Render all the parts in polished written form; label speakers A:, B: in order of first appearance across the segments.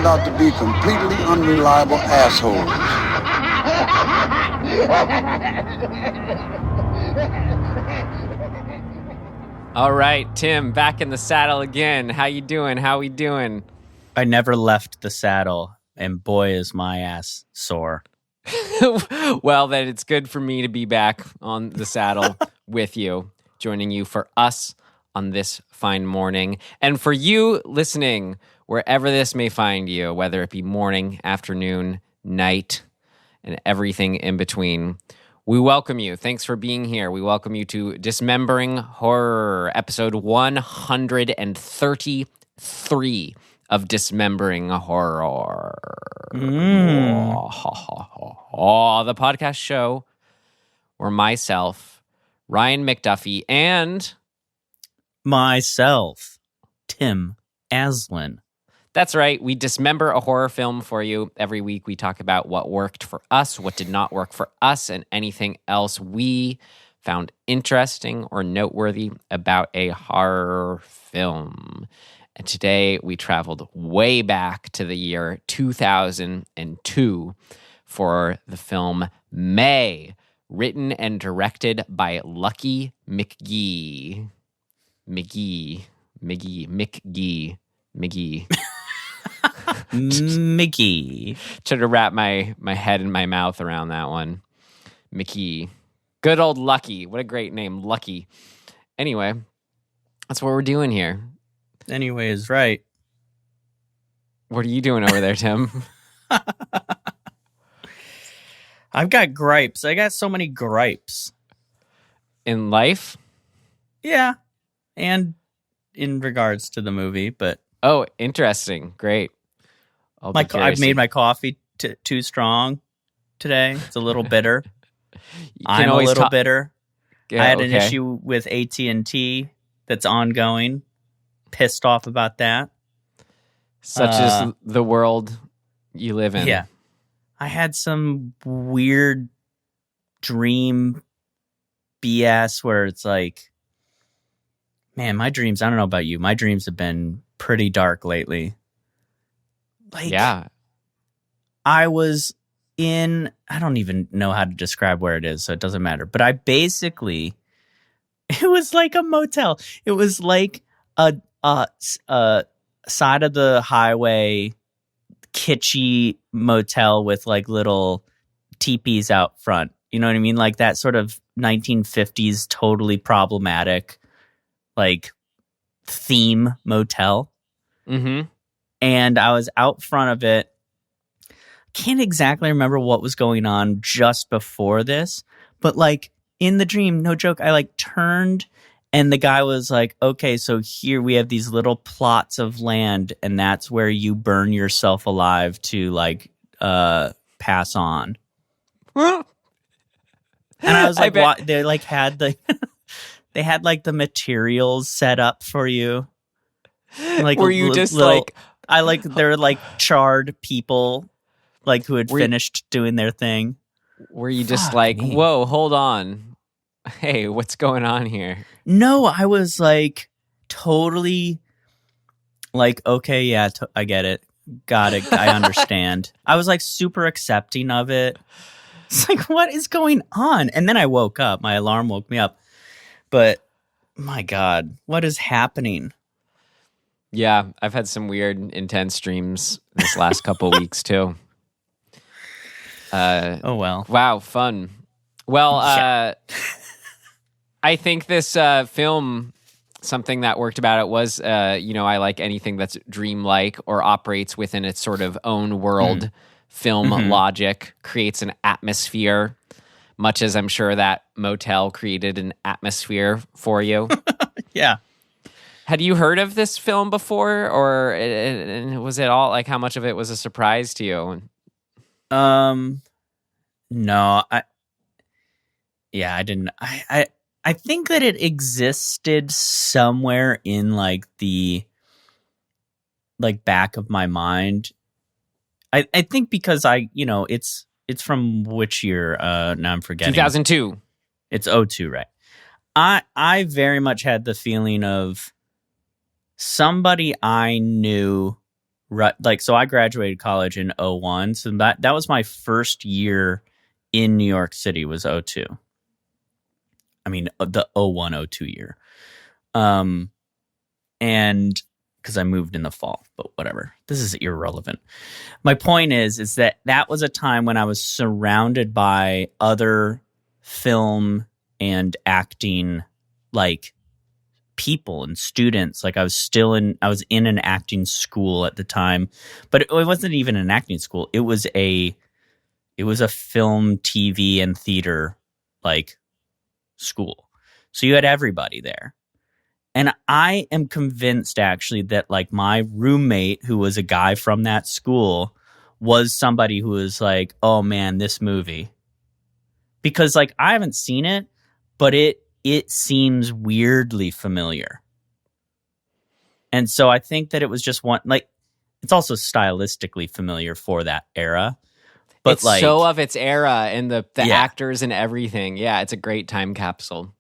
A: turned out to be completely unreliable assholes.
B: All right, Tim, back in the saddle again. How you doing? How we doing?
C: I never left the saddle, and boy, is my ass sore.
B: Well, then it's good for me to be back on the saddle with you, joining you for us on this fine morning. And for you listening, wherever this may find you, whether it be morning, afternoon, night, and everything in between, we welcome you. Thanks for being here. We welcome you to Dismembering Horror, episode 133 of Dismembering Horror. The podcast show where myself, Ryan McDuffie, and
C: myself, Tim Aslin.
B: That's right. We dismember a horror film for you. Every week we talk about what worked for us, what did not work for us, and anything else we found interesting or noteworthy about a horror film. And today we traveled way back to the year 2002 for the film May, written and directed by Lucky McKee. McKee. Try to wrap my head and my mouth around that one. McKee. Good old Lucky. What a great name, Lucky. Anyway, that's what we're doing here.
C: Anyway is right.
B: What are you doing over there, Tim?
C: I've got gripes. I got so many gripes.
B: In life?
C: Yeah. And in regards to the movie, but...
B: Oh, interesting. Great.
C: I've made my coffee too strong today. It's a little bitter. I'm a little bitter.
B: Yeah,
C: I had an issue with AT&T that's ongoing. Pissed off about that.
B: Such is the world you live in.
C: Yeah. I had some weird dream BS where it's like, man, my dreams, I don't know about you, my dreams have been pretty dark lately. Like,
B: yeah.
C: I was in, I don't even know how to describe where it is, so it doesn't matter. But I basically, it was like a motel. It was like a side of the highway, kitschy motel with like little teepees out front. You know what I mean? Like that sort of 1950s, totally problematic, like theme motel.
B: Mm-hmm.
C: And I was out front of it. Can't exactly remember what was going on just before this, but like in the dream, no joke, I like turned and the guy was like, okay, so here we have these little plots of land and that's where you burn yourself alive to like pass on. And I was like, what? They like had the they had like the materials set up for you. Like,
B: were you just
C: little,
B: like,
C: I like, they're like charred people, like who had finished doing their thing.
B: Were you just like, me. Whoa, hold on. Hey, what's going on here?
C: No, I was like totally like, okay, yeah, I get it. Got it. I understand. I was like super accepting of it. It's like, what is going on? And then I woke up. My alarm woke me up. But my God, what is happening?
B: Yeah, I've had some weird, intense dreams this last couple weeks too.
C: Oh, well.
B: Wow, fun. Well, yeah. I think this film, something that worked about it was, I like anything that's dreamlike or operates within its sort of own world. Film logic creates an atmosphere, much as I'm sure that motel created an atmosphere for you.
C: Yeah.
B: Had you heard of this film before, or was it all like how much of it was a surprise to you?
C: No, I didn't. I think that it existed somewhere in like the back of my mind. I think because it's from which year? Now I'm forgetting.
B: 2002.
C: It's 2002, right? I very much had the feeling of somebody I knew right, like, so I graduated college in '01. So that was my first year in New York City was '02. I mean, the '01, '02 year. And because I moved in the fall, but whatever. This is irrelevant. My point is that was a time when I was surrounded by other film and acting, like, people and students. Like, I was in an acting school at the time, but it wasn't even an acting school. It was a film, TV, and theater, like, school. So you had everybody there. And I am convinced, actually, that, like, my roommate, who was a guy from that school, was somebody who was like, oh, man, this movie. Because, like, I haven't seen it, but it seems weirdly familiar. And so I think that it was just one, like, it's also stylistically familiar for that era. But
B: it's
C: like,
B: so of its era and the actors and everything. Yeah, it's a great time capsule.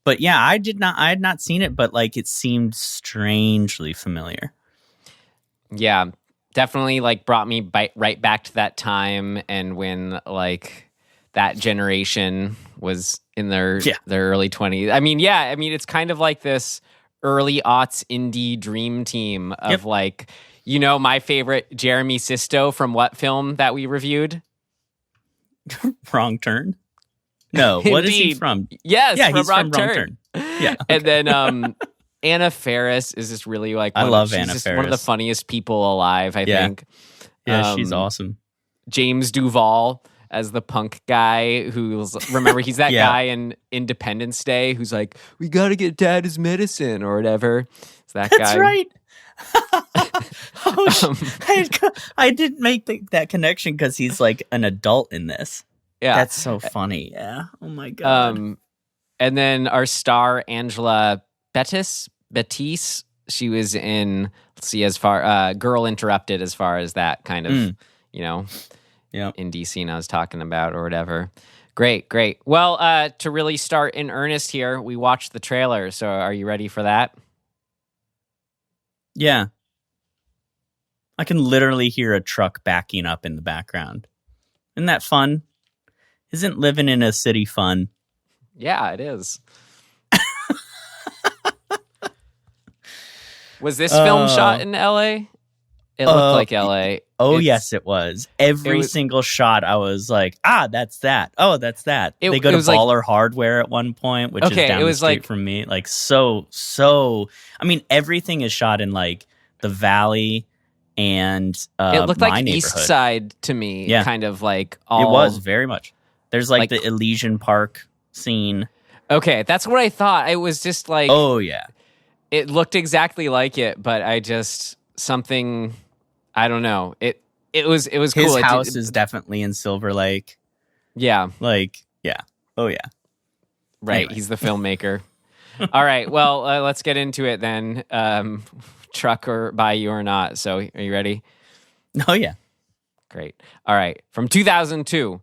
C: But yeah, I had not seen it, but like it seemed strangely familiar.
B: Yeah, definitely like brought me right back to that time and when like that generation was in their early 20s. I mean, it's kind of like this early aughts indie dream team of like, you know, my favorite Jeremy Sisto from what film that we reviewed?
C: Wrong Turn? No, what is he from?
B: Yes,
C: yeah,
B: from
C: he's
B: Wrong
C: from Wrong
B: Turn.
C: Yeah, okay.
B: And then Anna Ferris is just really like
C: I love Anna
B: just
C: Ferris.
B: one of the funniest people alive, I think.
C: Yeah, she's awesome.
B: James Duvall as the punk guy who's, remember, he's that guy in Independence Day who's like, we got to get Dad his medicine or whatever. It's that guy.
C: That's right. I didn't make that connection because he's like an adult in this.
B: Yeah.
C: That's so funny. Yeah. Oh my God.
B: And then our star, Angela Bettis, she was in, let's see, as far, Girl Interrupted, as far as that kind of, you know, indie scene I was talking about or whatever. Great. Well, to really start in earnest here, we watched the trailer. So are you ready for that?
C: Yeah. I can literally hear a truck backing up in the background. Isn't that fun? Isn't living in a city fun?
B: Yeah, it is. Was this film shot in LA? It looked like LA.
C: Yes, it was. Every single shot, I was like, that's that. Oh, that's that. They go to Baller Hardware at one point, which is down the street from me. Like, so. I mean, everything is shot in like the Valley and
B: it looked like
C: neighborhood.
B: East Side to me. Kind of like all.
C: It was very much. There's like the Elysian Park scene. Okay,
B: that's what I thought. It was just like,
C: oh yeah,
B: it looked exactly like it, but I just something. I don't know. It was cool.
C: His house is definitely in Silver Lake.
B: Yeah.
C: Like, yeah. Oh, yeah.
B: Right.
C: Anyway.
B: He's the filmmaker. All right. Well, let's get into it then. Truck or by you or not. So are you ready?
C: Oh, yeah.
B: Great. All right. From 2002,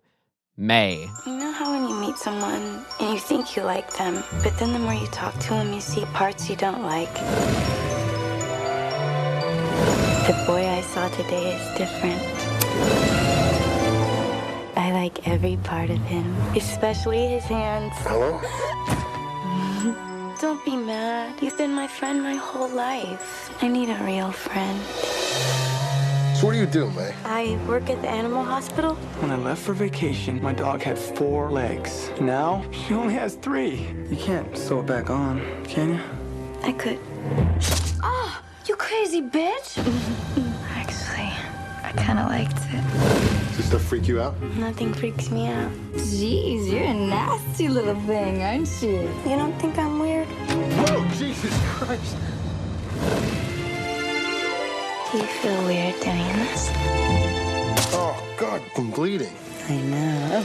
B: May.
D: You know how when you meet someone and you think you like them, but then the more you talk to them, you see parts you don't like? The boy I saw today is different. I like every part of him, especially his hands.
A: Hello?
D: Don't be mad. You've been my friend my whole life. I need a real friend.
A: So what do you do, May?
D: I work at the animal hospital.
E: When I left for vacation, my dog had 4 legs. Now, she only has 3. You can't sew it back on, can you?
D: I could. Oh, you crazy bitch! Actually, I kind of liked it.
A: Does this stuff freak you out?
D: Nothing freaks me out.
F: Jeez, you're a nasty little thing, aren't you?
D: You don't think I'm weird?
A: Oh, Jesus Christ!
D: Do you feel weird doing this?
A: Oh, God, I'm bleeding.
D: I know.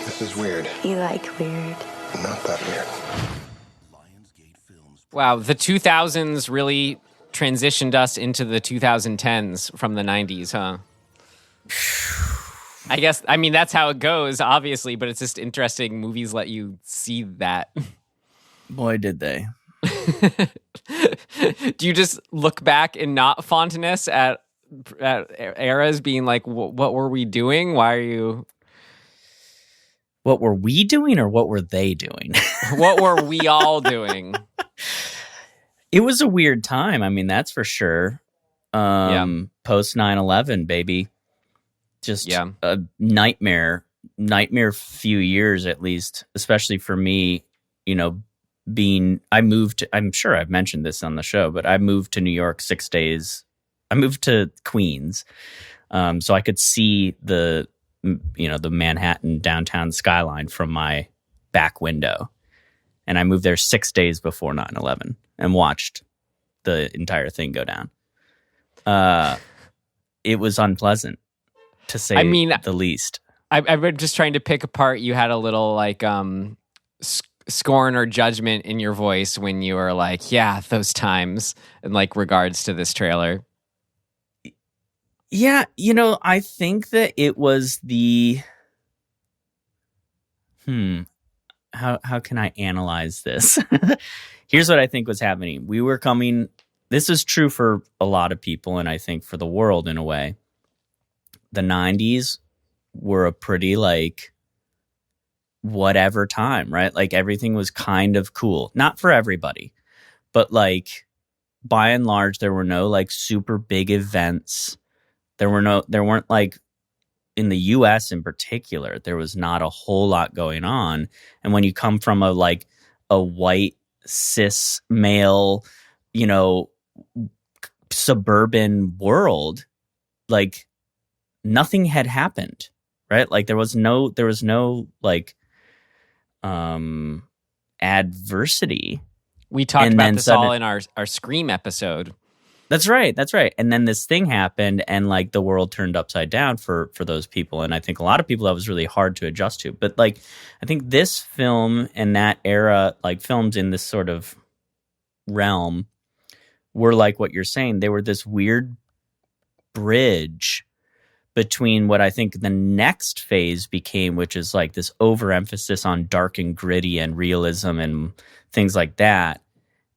A: This is weird.
D: You like weird.
A: Not that weird.
B: Wow, the 2000s really transitioned us into the 2010s from the 90s, huh? I mean, that's how it goes, obviously, but it's just interesting movies let you see that.
C: Boy, did they.
B: Do you just look back in not fondness at eras being like, what were we doing? Why are you...
C: What were we doing or what were they doing?
B: What were we all doing?
C: It was a weird time. I mean, that's for sure. Post 9/11, baby. Just a nightmare few years at least, especially for me, you know, I'm sure I've mentioned this on the show, but I moved to New York 6 days. I moved to Queens, so I could see the Manhattan downtown skyline from my back window. And I moved there 6 days before 9/11 and watched the entire thing go down. It was unpleasant, to say the least.
B: I'm just trying to pick apart. You had a little like scorn or judgment in your voice when you were like, yeah, those times, in like regards to this trailer.
C: Yeah, you know, I think that it was the how can I analyze this? Here's what I think was happening. We were coming, this is true for a lot of people, and I think for the world in a way. The 90s were a pretty like whatever time, right? Like everything was kind of cool. Not for everybody, but like by and large, there were no like super big events. There weren't like in the US in particular, there was not a whole lot going on. And when you come from a white cis male, you know, suburban world, like nothing had happened, right? Like there was no like adversity.
B: We talked about this all in our Scream episode.
C: That's right. And then this thing happened, and like the world turned upside down for those people. And I think a lot of people that was really hard to adjust to. But like, I think this film and that era, like films in this sort of realm, were like what you're saying. They were this weird bridge between what I think the next phase became, which is like this overemphasis on dark and gritty and realism and things like that,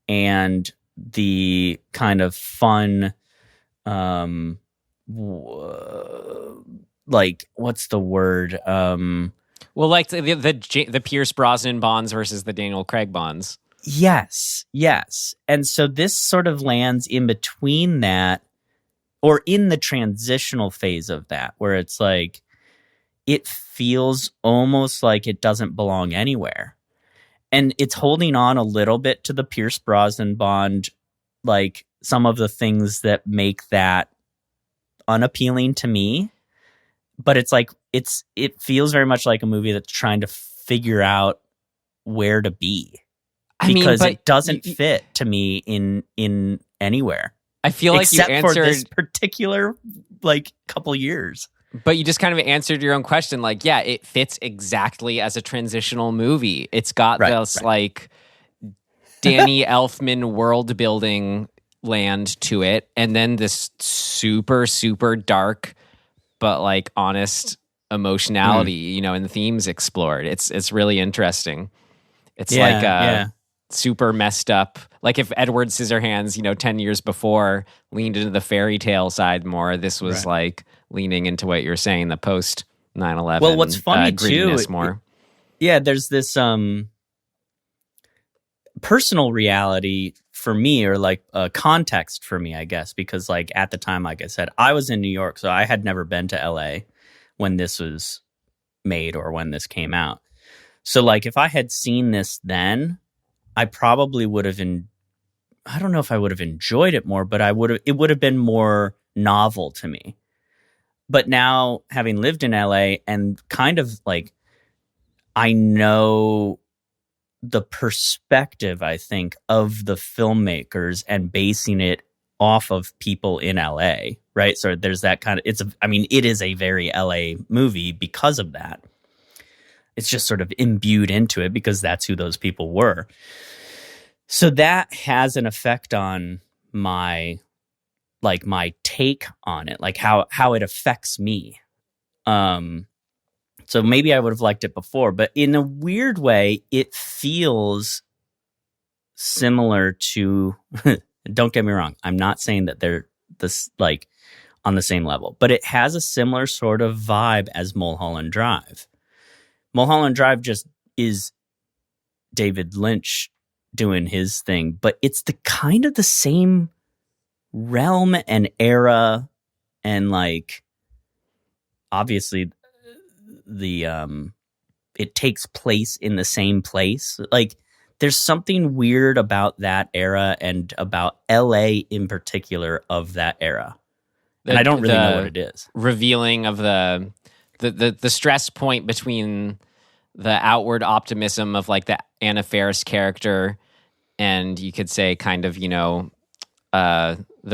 C: and the kind of fun, like what's the word? Well,
B: like the Pierce Brosnan Bonds versus the Daniel Craig Bonds.
C: Yes. And so this sort of lands in between that, or in the transitional phase of that, where it's like, it feels almost like it doesn't belong anywhere. And it's holding on a little bit to the Pierce Brosnan Bond, like some of the things that make that unappealing to me. But it's like, it feels very much like a movie that's trying to figure out where to be. Because it doesn't fit to me in anywhere.
B: I feel like
C: except
B: you answered
C: for this particular like couple years.
B: But you just kind of answered your own question. Like, yeah, it fits exactly as a transitional movie. It's got this like Danny Elfman world building land to it, and then this super, super dark but like honest emotionality, you know, and the themes explored. It's really interesting. It's super messed up. Like if Edward Scissorhands, 10 years before leaned into the fairy tale side more, this was like leaning into what you're saying, the post 9/11.
C: Well, what's funny too,
B: more.
C: There's this personal reality for me, or like a context for me, I guess, because like at the time, like I said, I was in New York, so I had never been to LA when this was made or when this came out. So like if I had seen this then, I probably would have I don't know if I would have enjoyed it more, but it would have been more novel to me. But now, having lived in LA and kind of like, I know the perspective, I think, of the filmmakers and basing it off of people in LA, right? So there's that kind of, it is a very LA movie because of that. It's just sort of imbued into it because that's who those people were. So that has an effect on my take on it, like how it affects me. So maybe I would have liked it before, but in a weird way, it feels similar to don't get me wrong, I'm not saying that they're this like on the same level, but it has a similar sort of vibe as Mulholland Drive. Mulholland Drive just is David Lynch doing his thing, but it's the kind of the same realm and era, and like obviously the it takes place in the same place. Like there's something weird about that era and about LA in particular of that era. And I don't really know what it is.
B: Revealing of the stress point between the outward optimism of like the Anna Faris character and you could say kind of, the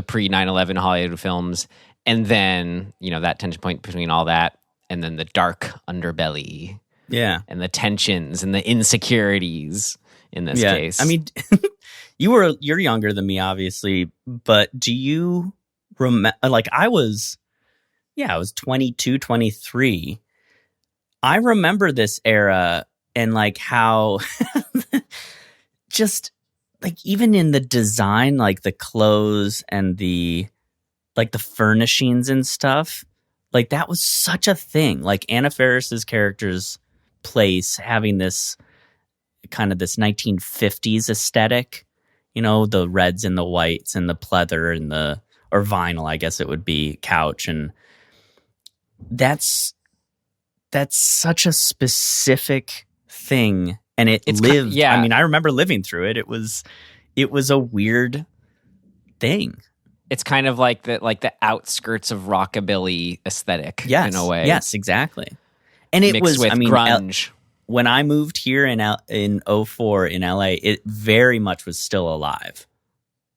B: pre 9/11 Hollywood films, and then, that tension point between all that and then the dark underbelly.
C: Yeah.
B: And the tensions and the insecurities in this case.
C: I mean, you're younger than me, obviously, but do you remember, like I was 22, 23. I remember this era and like how just like even in the design, like the clothes and the furnishings and stuff, like that was such a thing. Like Anna Faris's character's place having this kind of this 1950s aesthetic, the reds and the whites and the pleather and or vinyl, I guess it would be, couch. And that's such a specific thing. And it's lived. I mean, I remember living through it. It was a weird thing.
B: It's kind of like the outskirts of rockabilly aesthetic in a way.
C: Yes, exactly. And it
B: mixed with grunge.
C: When I moved here in 2004 in LA, it very much was still alive.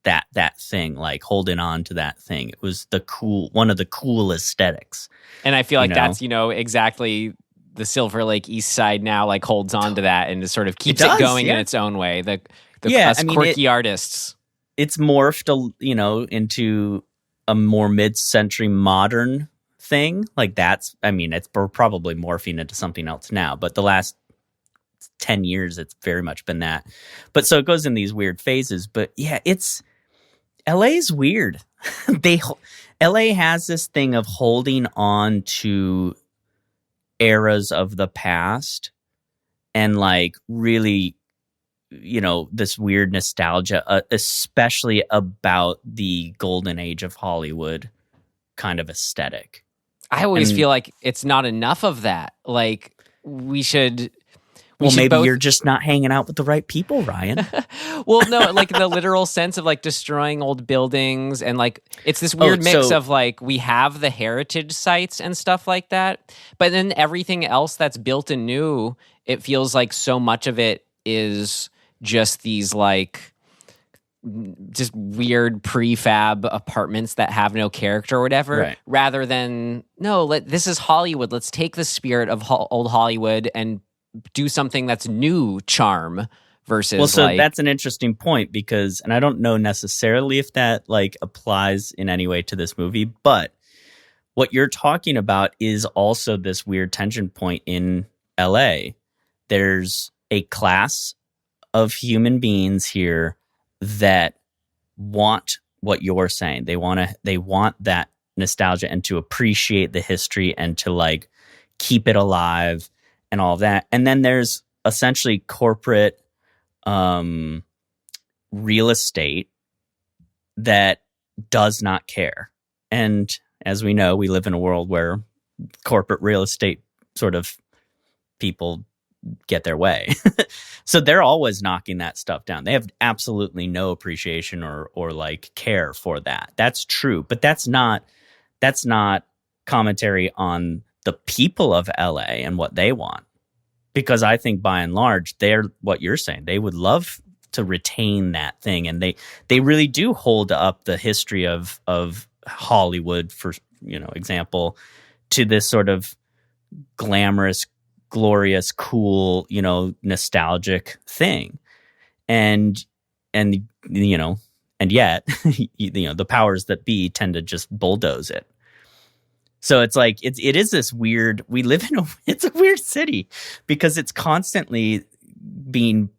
C: That thing, like holding on to that thing. It was one of the cool aesthetics.
B: And I feel like that's, exactly the Silver Lake East Side now like holds on to that and just sort of keeps it going in its own way. Quirky artists. It's
C: morphed, into a more mid-century modern thing. Like it's probably morphing into something else now, but the last 10 years, it's very much been that. But so it goes in these weird phases, but yeah, LA's weird. LA has this thing of holding on to eras of the past and like really, this weird nostalgia, especially about the golden age of Hollywood kind of aesthetic.
B: I always feel like it's not enough of that. Like
C: maybe you're just not hanging out with the right people, Ryan.
B: Well, no, like in the literal sense of like destroying old buildings and like it's this weird mix of like we have the heritage sites and stuff like that, but then everything else that's built and new, it feels like so much of it is just these like just weird prefab apartments that have no character or whatever, right. Rather than this is Hollywood. Let's take the spirit of old Hollywood and do something that's new charm versus
C: that's an interesting point because, and I don't know necessarily if that like applies in any way to this movie, but what you're talking about is also this weird tension point in LA. There's a class of human beings here that want what you're saying. They want that nostalgia and to appreciate the history and to like keep it alive and all of that. And then there's essentially corporate real estate that does not care. And as we know, we live in a world where corporate real estate sort of people get their way. So they're always knocking that stuff down. They have absolutely no appreciation or like care for that. That's true, but that's not commentary on the people of LA and what they want. Because I think by and large, they're what you're saying. They would love to retain that thing, and they really do hold up the history of Hollywood, for example, to this sort of glamorous, glorious, cool, nostalgic thing. And yet, the powers that be tend to just bulldoze it. So it's like it is this weird. We live in it's a weird city because it's constantly being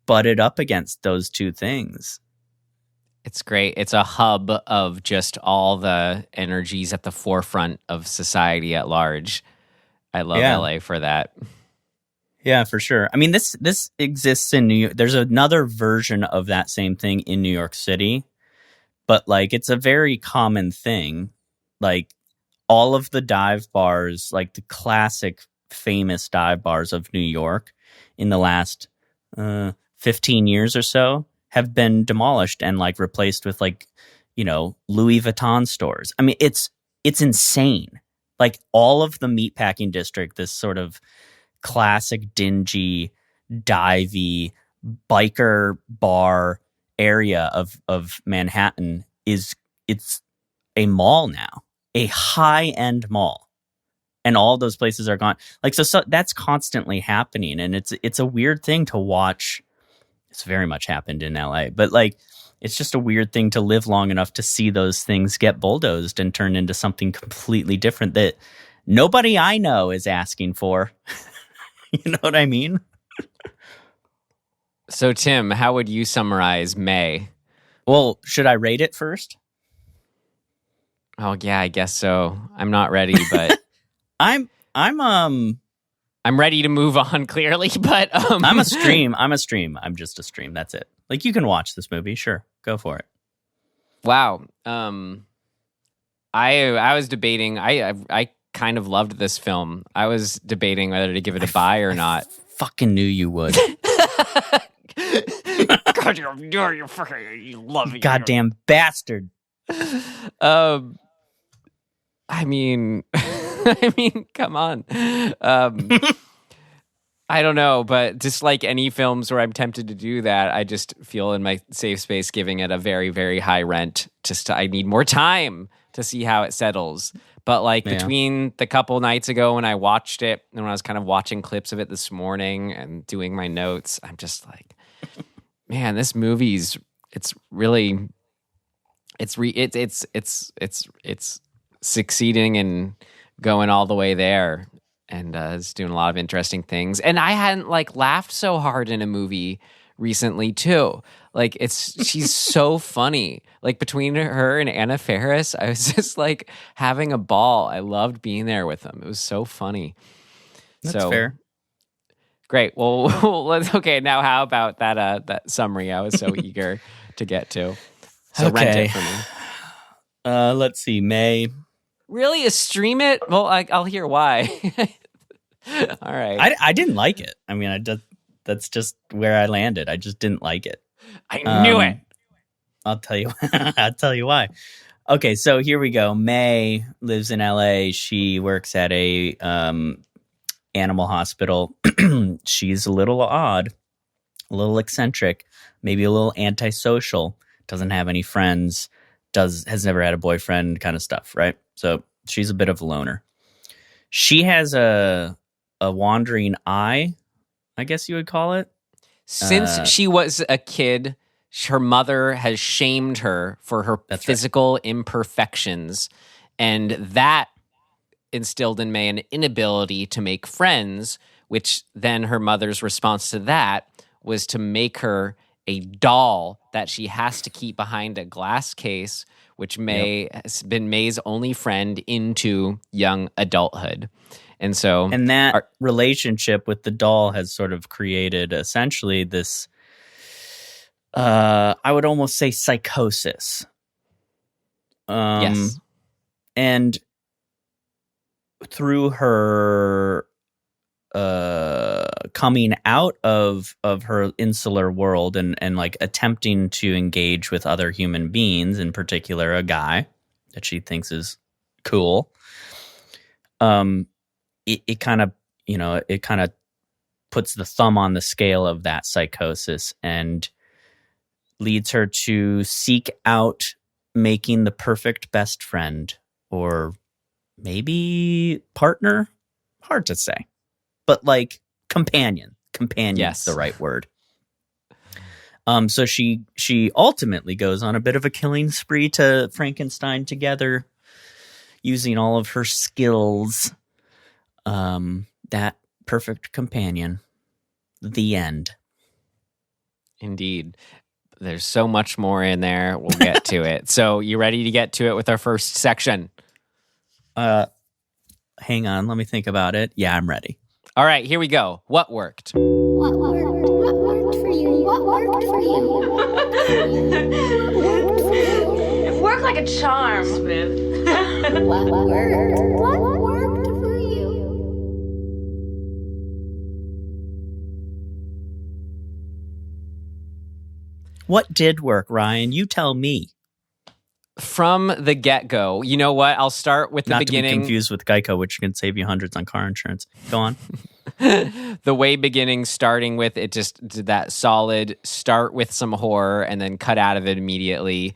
C: butted up against those two things.
B: It's great. It's a hub of just all the energies at the forefront of society at large. I love LA for that.
C: Yeah, for sure. I mean, this exists in New York. There's another version of that same thing in New York City, but like it's a very common thing. Like all of the dive bars, like the classic famous dive bars of New York in the last 15 years or so have been demolished and like replaced with like, you know, Louis Vuitton stores. I mean, it's insane. Like all of the meatpacking district, this sort of classic dingy, divey, biker bar area of Manhattan it's a mall now, a high-end mall. And all those places are gone. Like so that's constantly happening, and it's a weird thing to watch. It's very much happened in LA, but like it's just a weird thing to live long enough to see those things get bulldozed and turn into something completely different that nobody I know is asking for. You know what I mean?
B: So, Tim, how would you summarize May?
C: Well, should I rate it first?
B: Oh, yeah, I guess so. I'm not ready, but
C: I'm
B: ready to move on. Clearly, but
C: I'm a stream. I'm just a stream. That's it. Like you can watch this movie. Sure, go for it.
B: Wow. I was debating. I kind of loved this film. I was debating whether to give it a buy or not.
C: Fucking knew you would.
B: God, you fucking love it.
C: Goddamn bastard.
B: I mean, come on. I don't know, but just like any films where I'm tempted to do that, I just feel in my safe space giving it a very, very high rent. I need more time to see how it settles. But like between the couple nights ago when I watched it and when I was kind of watching clips of it this morning and doing my notes, I'm just like, man, this movie's it's succeeding and going all the way there, and it's doing a lot of interesting things. And I hadn't like laughed so hard in a movie recently too. Like she's so funny. Like between her and Anna Ferris, I was just like having a ball. I loved being there with them. It was so funny.
C: That's fair.
B: Great. Well, okay. Now, how about that summary I was so eager to get to? So rent it for me.
C: Let's see. May.
B: Really? Stream it? Well, I'll hear why. All right.
C: I didn't like it. I mean, that's just where I landed. I just didn't like it.
B: I knew it.
C: I'll tell you. I'll tell you why. Okay, so here we go. May lives in LA. She works at a animal hospital. She's a little odd, a little eccentric, maybe a little antisocial. Doesn't have any friends. Has never had a boyfriend, kind of stuff, right? So she's a bit of a loner. She has a wandering eye, I guess you would call it.
B: Since she was a kid, her mother has shamed her for her physical imperfections, and that instilled in May an inability to make friends, which then her mother's response to that was to make her a doll that she has to keep behind a glass case, which May has been May's only friend into young adulthood. And that
C: relationship with the doll has sort of created essentially this, I would almost say psychosis.
B: Yes.
C: And through her coming out of her insular world and like attempting to engage with other human beings, in particular a guy that she thinks is cool, it kind of puts the thumb on the scale of that psychosis and leads her to seek out making the perfect best friend or maybe partner. Hard to say, but like companion. Companion's the right word. So she ultimately goes on a bit of a killing spree to Frankenstein together, using all of her skills. That perfect companion. The end.
B: Indeed. There's so much more in there. We'll get to it. So you ready to get to it with our first section?
C: Hang on. Let me think about it. Yeah, I'm ready.
B: All right, here we go. What worked?
F: What worked for you? What worked for you? What worked for you?
G: It worked like a charm, Smith.
F: What worked? What worked for you?
C: What did work, Ryan? You tell me.
B: From the get-go, you know what? I'll start with the
C: Not
B: beginning.
C: to be confused with Geico, which can save you hundreds on car insurance. Go on.
B: The way beginning, starting with it, just did that solid start with some horror and then cut out of it immediately.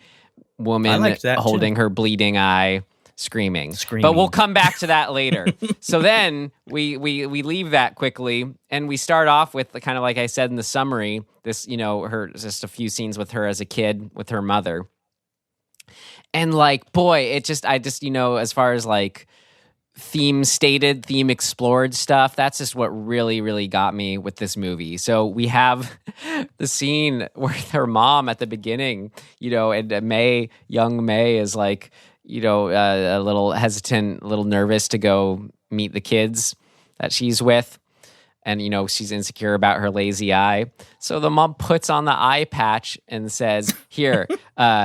C: I
B: Woman
C: liked that,
B: holding
C: too.
B: her bleeding eye, screaming. But we'll come back to that later. So then we leave that quickly and we start off with kind of like I said in the summary, this, her just a few scenes with her as a kid with her mother. And like, boy, I just, as far as like theme stated, theme explored stuff, that's just what really, really got me with this movie. So we have the scene with her mom at the beginning, and young May is like, a little hesitant, a little nervous to go meet the kids that she's with. And, she's insecure about her lazy eye. So the mom puts on the eye patch and says, here,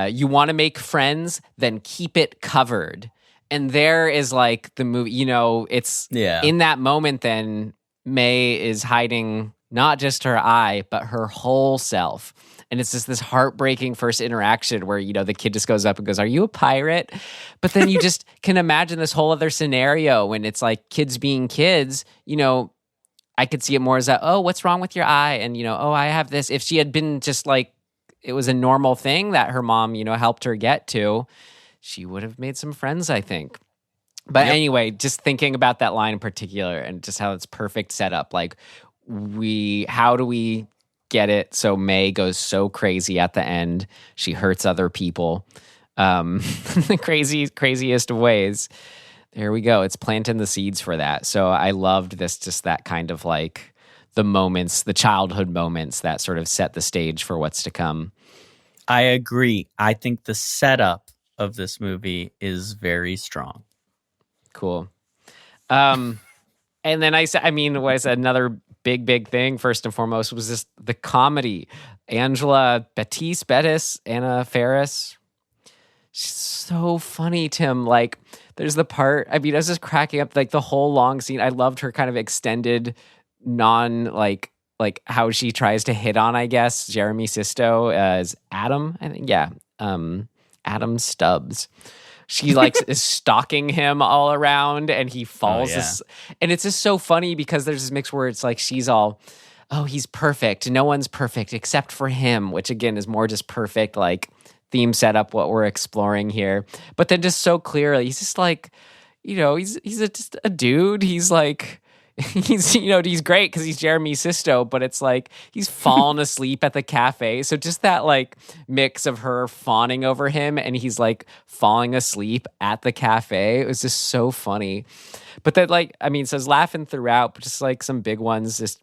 B: you want to make friends? Then keep it covered. And there is like the movie, it's in that moment then May is hiding not just her eye, but her whole self. And it's just this heartbreaking first interaction where, the kid just goes up and goes, are you a pirate? But then you just can imagine this whole other scenario when it's like kids being kids, I could see it more as that, oh, what's wrong with your eye? And, oh, I have this. If she had been just like, it was a normal thing that her mom, helped her get to, she would have made some friends, I think. But anyway, just thinking about that line in particular and just how it's perfect setup. Like how do we get it so May goes so crazy at the end? She hurts other people. The craziest of ways. There we go. It's planting the seeds for that. So I loved this, just that kind of like the moments, the childhood moments that sort of set the stage for what's to come.
C: I agree. I think the setup of this movie is very strong.
B: Cool. And then what I said, another big thing, first and foremost, was just the comedy. Angela Bettis, Anna Ferris. She's so funny, Tim. Like, there's the part, I was just cracking up, like the whole long scene. I loved her kind of extended like how she tries to hit on, I guess, Jeremy Sisto as Adam, I think. Yeah. Adam Stubbs. She like is stalking him all around and he falls.
C: Oh, yeah.
B: And it's just so funny because there's this mix where it's like she's all, oh, he's perfect. No one's perfect except for him, which again is more just perfect, like theme setup, what we're exploring here. But then just so clearly, he's just like, he's just a dude. He's like, he's great because he's Jeremy Sisto, but it's like he's fallen asleep at the cafe. So just that like mix of her fawning over him and he's like falling asleep at the cafe. It was just so funny. But then so I was laughing throughout, but just like some big ones just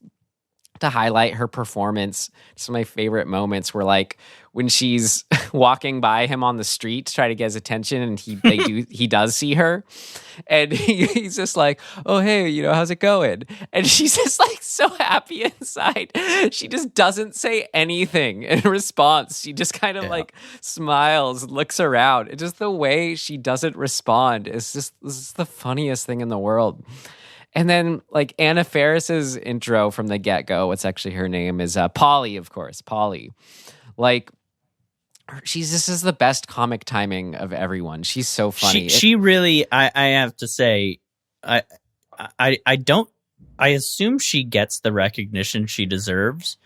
B: to highlight her performance. Some of my favorite moments were like when she's walking by him on the street to try to get his attention, and he does see her, and he's just like, oh hey, how's it going? And she's just like so happy inside. She just doesn't say anything in response. She just kind of like smiles, looks around. It's just the way she doesn't respond. This is the funniest thing in the world. And then, like, Anna Ferris's intro from the get-go, what's actually her name, is Polly, of course. Polly. Like, this is the best comic timing of everyone. She's so funny.
C: She really, I have to say, I assume she gets the recognition she deserves,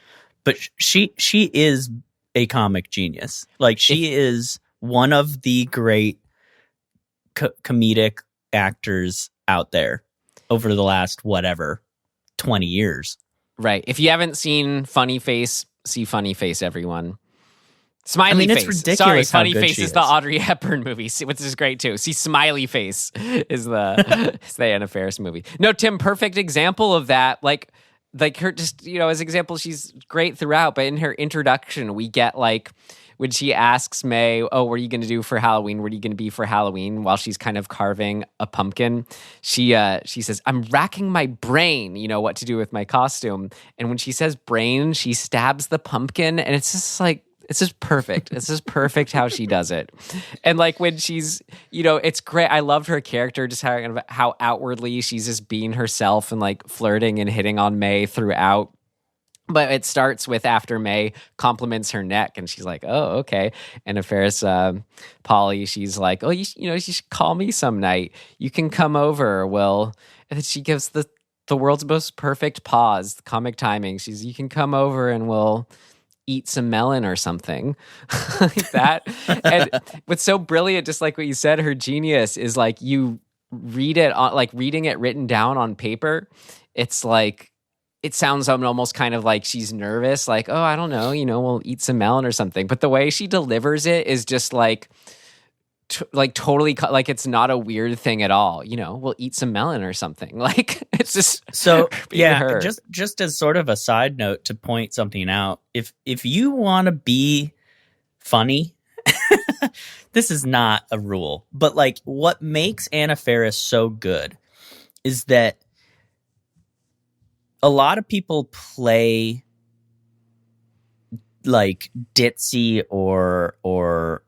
C: but she is a comic genius. Like, she is one of the great comedic actors out there over the last 20 years.
B: Right. If you haven't seen Funny Face, see Funny Face, everyone. Smiley Face.
C: It's ridiculous.
B: Sorry,
C: how
B: Funny
C: good
B: Face
C: she
B: is the Audrey Hepburn movie, which is great too. See, Smiley Face is the Anna Faris movie. No, Tim, perfect example of that. Like, like her, just, as example, she's great throughout, but in her introduction, we get like, when she asks May, oh, what are you going to do for Halloween? What are you going to be for Halloween? While she's kind of carving a pumpkin, she says, I'm racking my brain, what to do with my costume. And when she says brain, she stabs the pumpkin, and it's just like, it's just perfect. It's just perfect how she does it. And like when she's, it's great. I loved her character, just how outwardly she's just being herself and like flirting and hitting on May throughout. But it starts with after May compliments her neck, and she's like, "Oh, okay." And if Ferris, Polly, she's like, "Oh, you should call me some night. You can come over." Well, and then she gives the world's most perfect pause, comic timing. You can come over and we'll eat some melon or something like that. And what's so brilliant, just like what you said, her genius is like you read it on, like reading it written down on paper. It's like, it sounds almost kind of like she's nervous, like, oh, I don't know, we'll eat some melon or something. But the way she delivers it is just like, totally, like it's not a weird thing at all. We'll eat some melon or something. Like it's just
C: so yeah.
B: her.
C: Just as sort of a side note to point something out, if you want to be funny, this is not a rule, but like what makes Anna Faris so good is that a lot of people play like ditzy or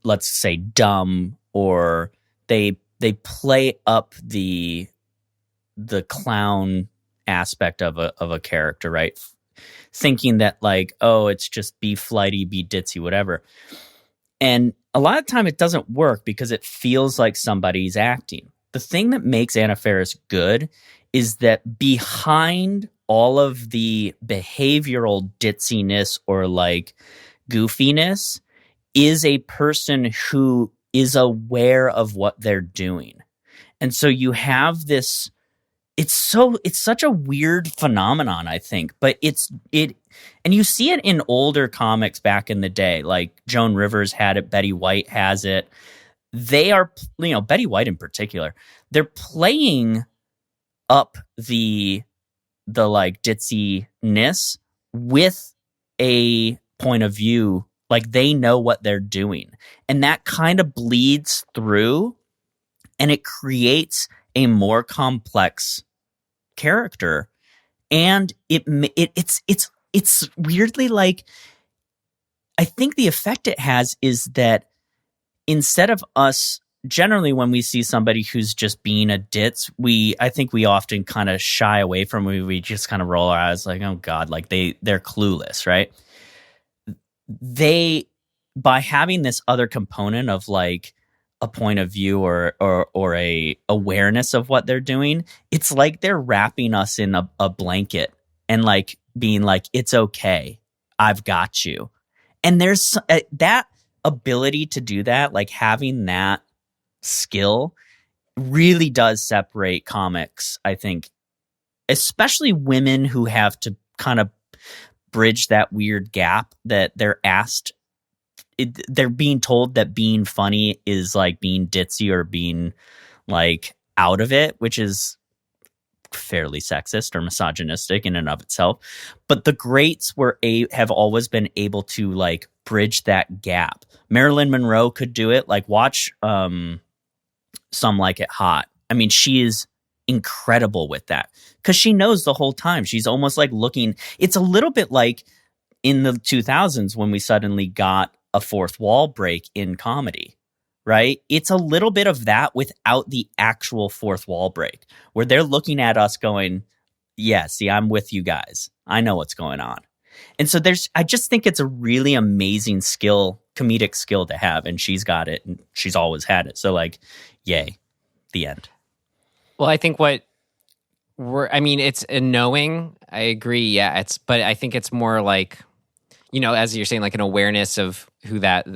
C: let's say dumb, or they play up the clown aspect of a character, right? Thinking that like, oh, it's just be flighty, be ditzy, whatever. And a lot of time it doesn't work because it feels like somebody's acting. The thing that makes Anna Faris good is that behind all of the behavioral ditziness or like goofiness is a person who is aware of what they're doing. And so you have this, it's such a weird phenomenon, I think, but and you see it in older comics back in the day, like Joan Rivers had it, Betty White has it. They are, Betty White in particular, they're playing up the like ditziness with a point of view, like they know what they're doing, and that kind of bleeds through, and it creates a more complex character. And it's weirdly like, I think the effect it has is that instead of us, generally when we see somebody who's just being a ditz, I think we often kind of shy away from it. We just kind of roll our eyes like, oh God, like they're clueless, right? By having this other component of like a point of view or a awareness of what they're doing, it's like they're wrapping us in a blanket and like being like, it's okay, I've got you. And there's that ability to do that, like having that skill really does separate comics, I think, especially women who have to kind of bridge that weird gap that they're being told that being funny is like being ditzy or being like out of it, which is fairly sexist or misogynistic in and of itself. But the greats have always been able to like bridge that gap. Marilyn Monroe could do it. Like watch Some Like It Hot. I mean, she is incredible with that because she knows the whole time. She's almost like looking. It's a little bit like in the 2000s when we suddenly got a fourth wall break in comedy, right? It's a little bit of that without the actual fourth wall break, where they're looking at us going, yeah, see, I'm with you guys. I know what's going on. And so I just think it's a really amazing comedic skill to have. And she's got it, and she's always had it. So like, yay, the end.
B: Well, I think it's a knowing. I agree. Yeah. But I think it's more like, as you're saying, like an awareness of who that,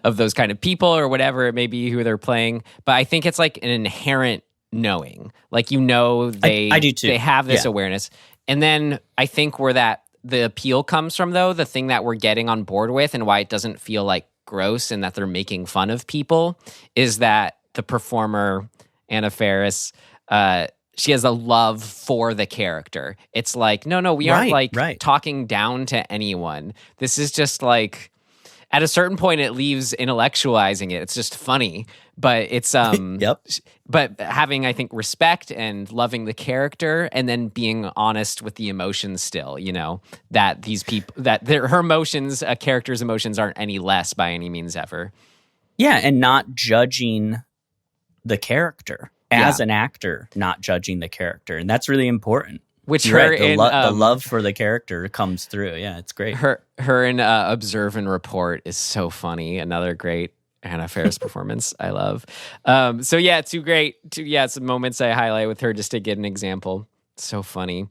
B: of those kind of people or whatever it may be who they're playing. But I think it's like an inherent knowing, like, I do too. They have this awareness. And then I think where the appeal comes from, though, the thing that we're getting on board with and why it doesn't feel like gross and that they're making fun of people is that the performer, Anna Faris, she has a love for the character. It's like, no, we aren't talking down to anyone. This is just like, at a certain point, it leaves intellectualizing it. It's just funny, but it's but having, I think, respect and loving the character, and then being honest with the emotions still. That these people, her emotions, a character's emotions, aren't any less by any means ever.
C: Yeah, and not judging the character. As an actor, not judging the character, and that's really important.
B: Which
C: You're
B: her
C: right,
B: in
C: the love for the character comes through. Yeah, it's great.
B: Her in Observe and Report is so funny. Another great Anna Faris performance. I love. So yeah, some moments I highlight with her just to get an example. So funny.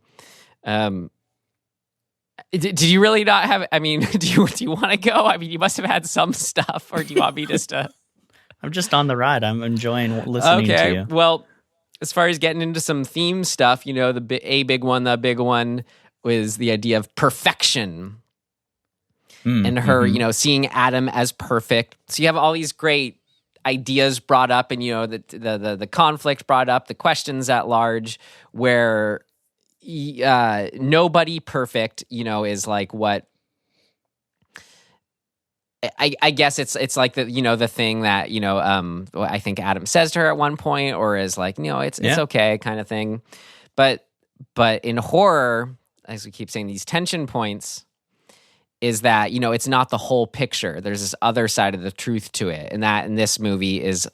B: Did you really not have? I mean, do you want to go? I mean, you must have had some stuff, or do you want me just to?
C: I'm just on the ride. I'm enjoying listening to you.
B: Well, as far as getting into some theme stuff, the big one was the idea of perfection. And her, seeing Adam as perfect. So you have all these great ideas brought up, and the conflict brought up, the questions at large, where nobody perfect, is like what. I guess it's like the thing that I think Adam says to her at one point, or is like, it's okay kind of thing, but in horror, as we keep saying, these tension points is that it's not the whole picture. There's this other side of the truth to it, and that in this movie is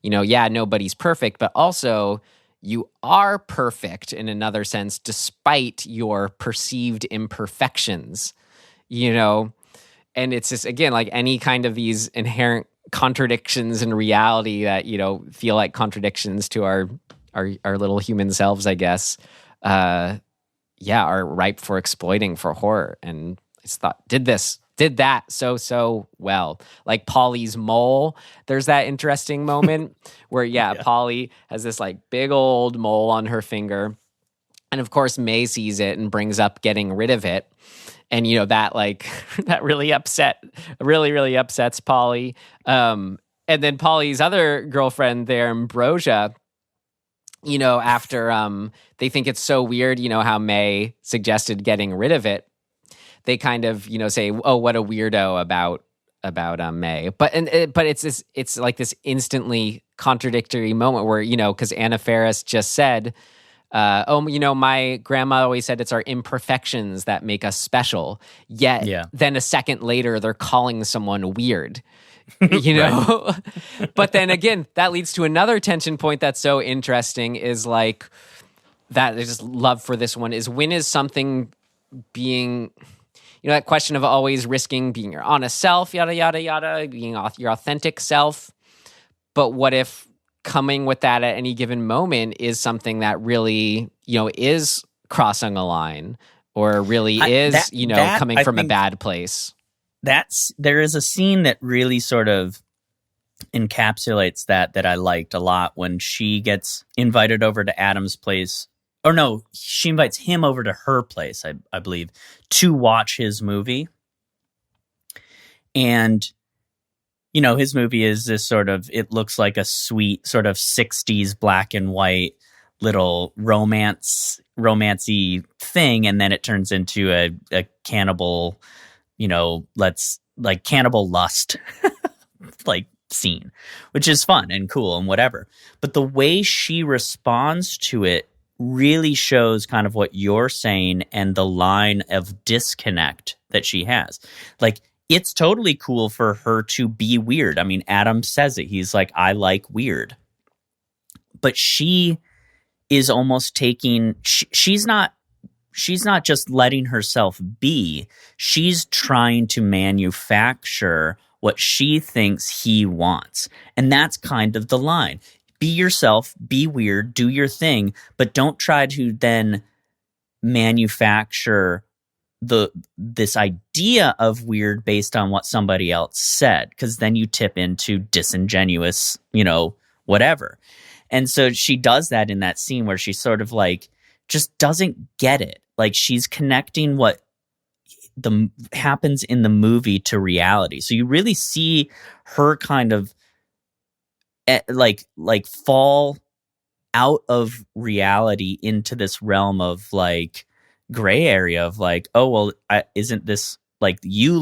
B: nobody's perfect, but also you are perfect in another sense, despite your perceived imperfections. And it's just, again, like any kind of these inherent contradictions in reality that, feel like contradictions to our little human selves, I guess, are ripe for exploiting for horror. And I just thought, did that so well. Like Polly's mole, there's that interesting moment where, Polly has this like big old mole on her finger. And of course, May sees it and brings up getting rid of it. And, that like, that really upsets Polly. And then Polly's other girlfriend there, Ambrosia, after they think it's so weird, how May suggested getting rid of it, they kind of, say, oh, what a weirdo about May. But it's like this instantly contradictory moment where, because Anna Faris just said, my grandma always said it's our imperfections that make us special. Yet, then a second later, they're calling someone weird. But then again, that leads to another tension point that's so interesting. Is like that. I just love for this one is, when is something being, that question of always risking being your honest self, yada yada yada, being your authentic self. But what if coming with that at any given moment is something that really, is crossing a line, or really coming from a bad place? There is a scene that really sort of encapsulates that I liked a lot, when she gets invited over to Adam's place. Or no, she invites him over to her place, I believe, to watch his movie. And his movie is this sort of, it looks like a sweet sort of 60s black and white little romancy thing. And then it turns into a cannibal, cannibal lust like scene, which is fun and cool and whatever. But the way she responds to it really shows kind of what you're saying, and the line of disconnect that she has. Like, it's totally cool for her to be weird. I mean, Adam says it. He's like, I like weird. But she is almost taking, she's not just letting herself be. She's trying to manufacture what she thinks he wants. And that's kind of the line. Be yourself, be weird, do your thing, but don't try to then manufacture this idea of weird based on what somebody else said, because then you tip into disingenuous, whatever. And so she does that in that scene where she sort of like just doesn't get it. Like, she's connecting what happens in the movie to reality. So you really see her kind of like fall
C: out of reality into this realm of like gray area of like, oh, well, isn't this like you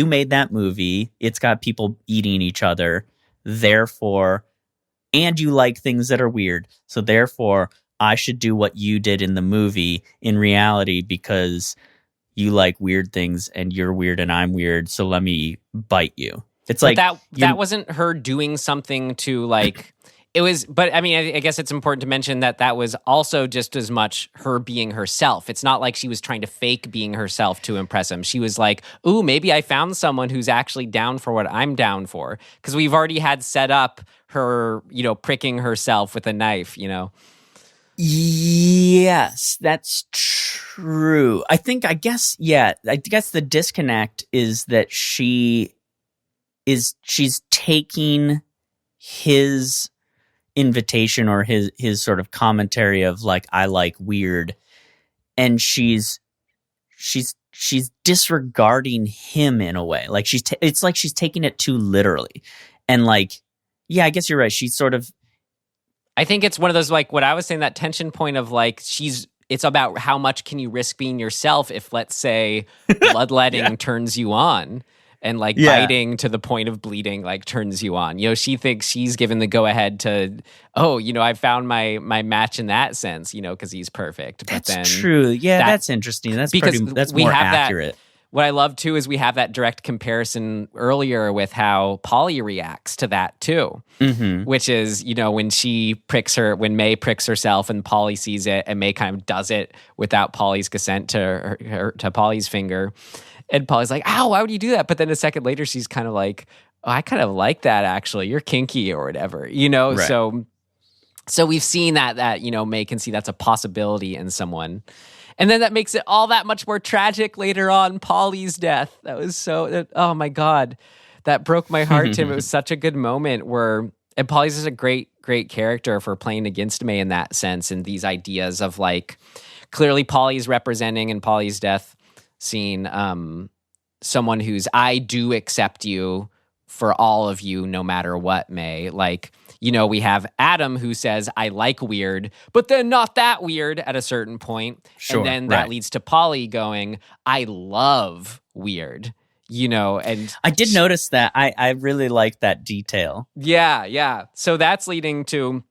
C: made that movie? It's got people eating each other. Therefore, and you like things that are weird. So therefore, I should do what you did in the movie in reality because you like weird things and you're weird and I'm weird. So let me bite you. It's
B: but
C: like
B: that wasn't her doing something to like. It was, but I mean, I guess it's important to mention that was also just as much her being herself. It's not like she was trying to fake being herself to impress him. She was like, ooh, maybe I found someone who's actually down for what I'm down for. Because we've already had set up her, pricking herself with a knife,
C: Yes, that's true. I guess the disconnect is that she's taking his invitation or his sort of commentary of like, I like weird, and she's disregarding him in a way. Like it's like she's taking it too literally. And like, yeah, I guess you're right. She's sort of,
B: I think it's one of those, like what I was saying, that tension point of like, it's about how much can you risk being yourself if, let's say, bloodletting turns you on. And like biting to the point of bleeding, like turns you on. She thinks she's given the go ahead to, I found my match in that sense, because he's perfect. But
C: that's true. Yeah, that's interesting. That's more accurate.
B: What I love too is we have that direct comparison earlier with how Polly reacts to that too, which is when May pricks herself and Polly sees it, and May kind of does it without Polly's consent to Polly's finger. And Polly's like, ow, why would you do that? But then a second later, she's kind of like, oh, I kind of like that, actually. You're kinky or whatever, Right. So we've seen that May can see that's a possibility in someone. And then that makes it all that much more tragic later on, Polly's death. That was oh my God. That broke my heart, Tim. It was such a good moment and Polly's is a great, great character for playing against May in that sense. And these ideas of like, clearly Polly's representing in Polly's death scene, someone who's, I do accept you for all of you, no matter what, May. Like, we have Adam who says, I like weird, but then not that weird at a certain point. Sure, and then that leads to Polly going, I love weird, and
C: I did notice that. I really like that detail.
B: Yeah. So that's leading to,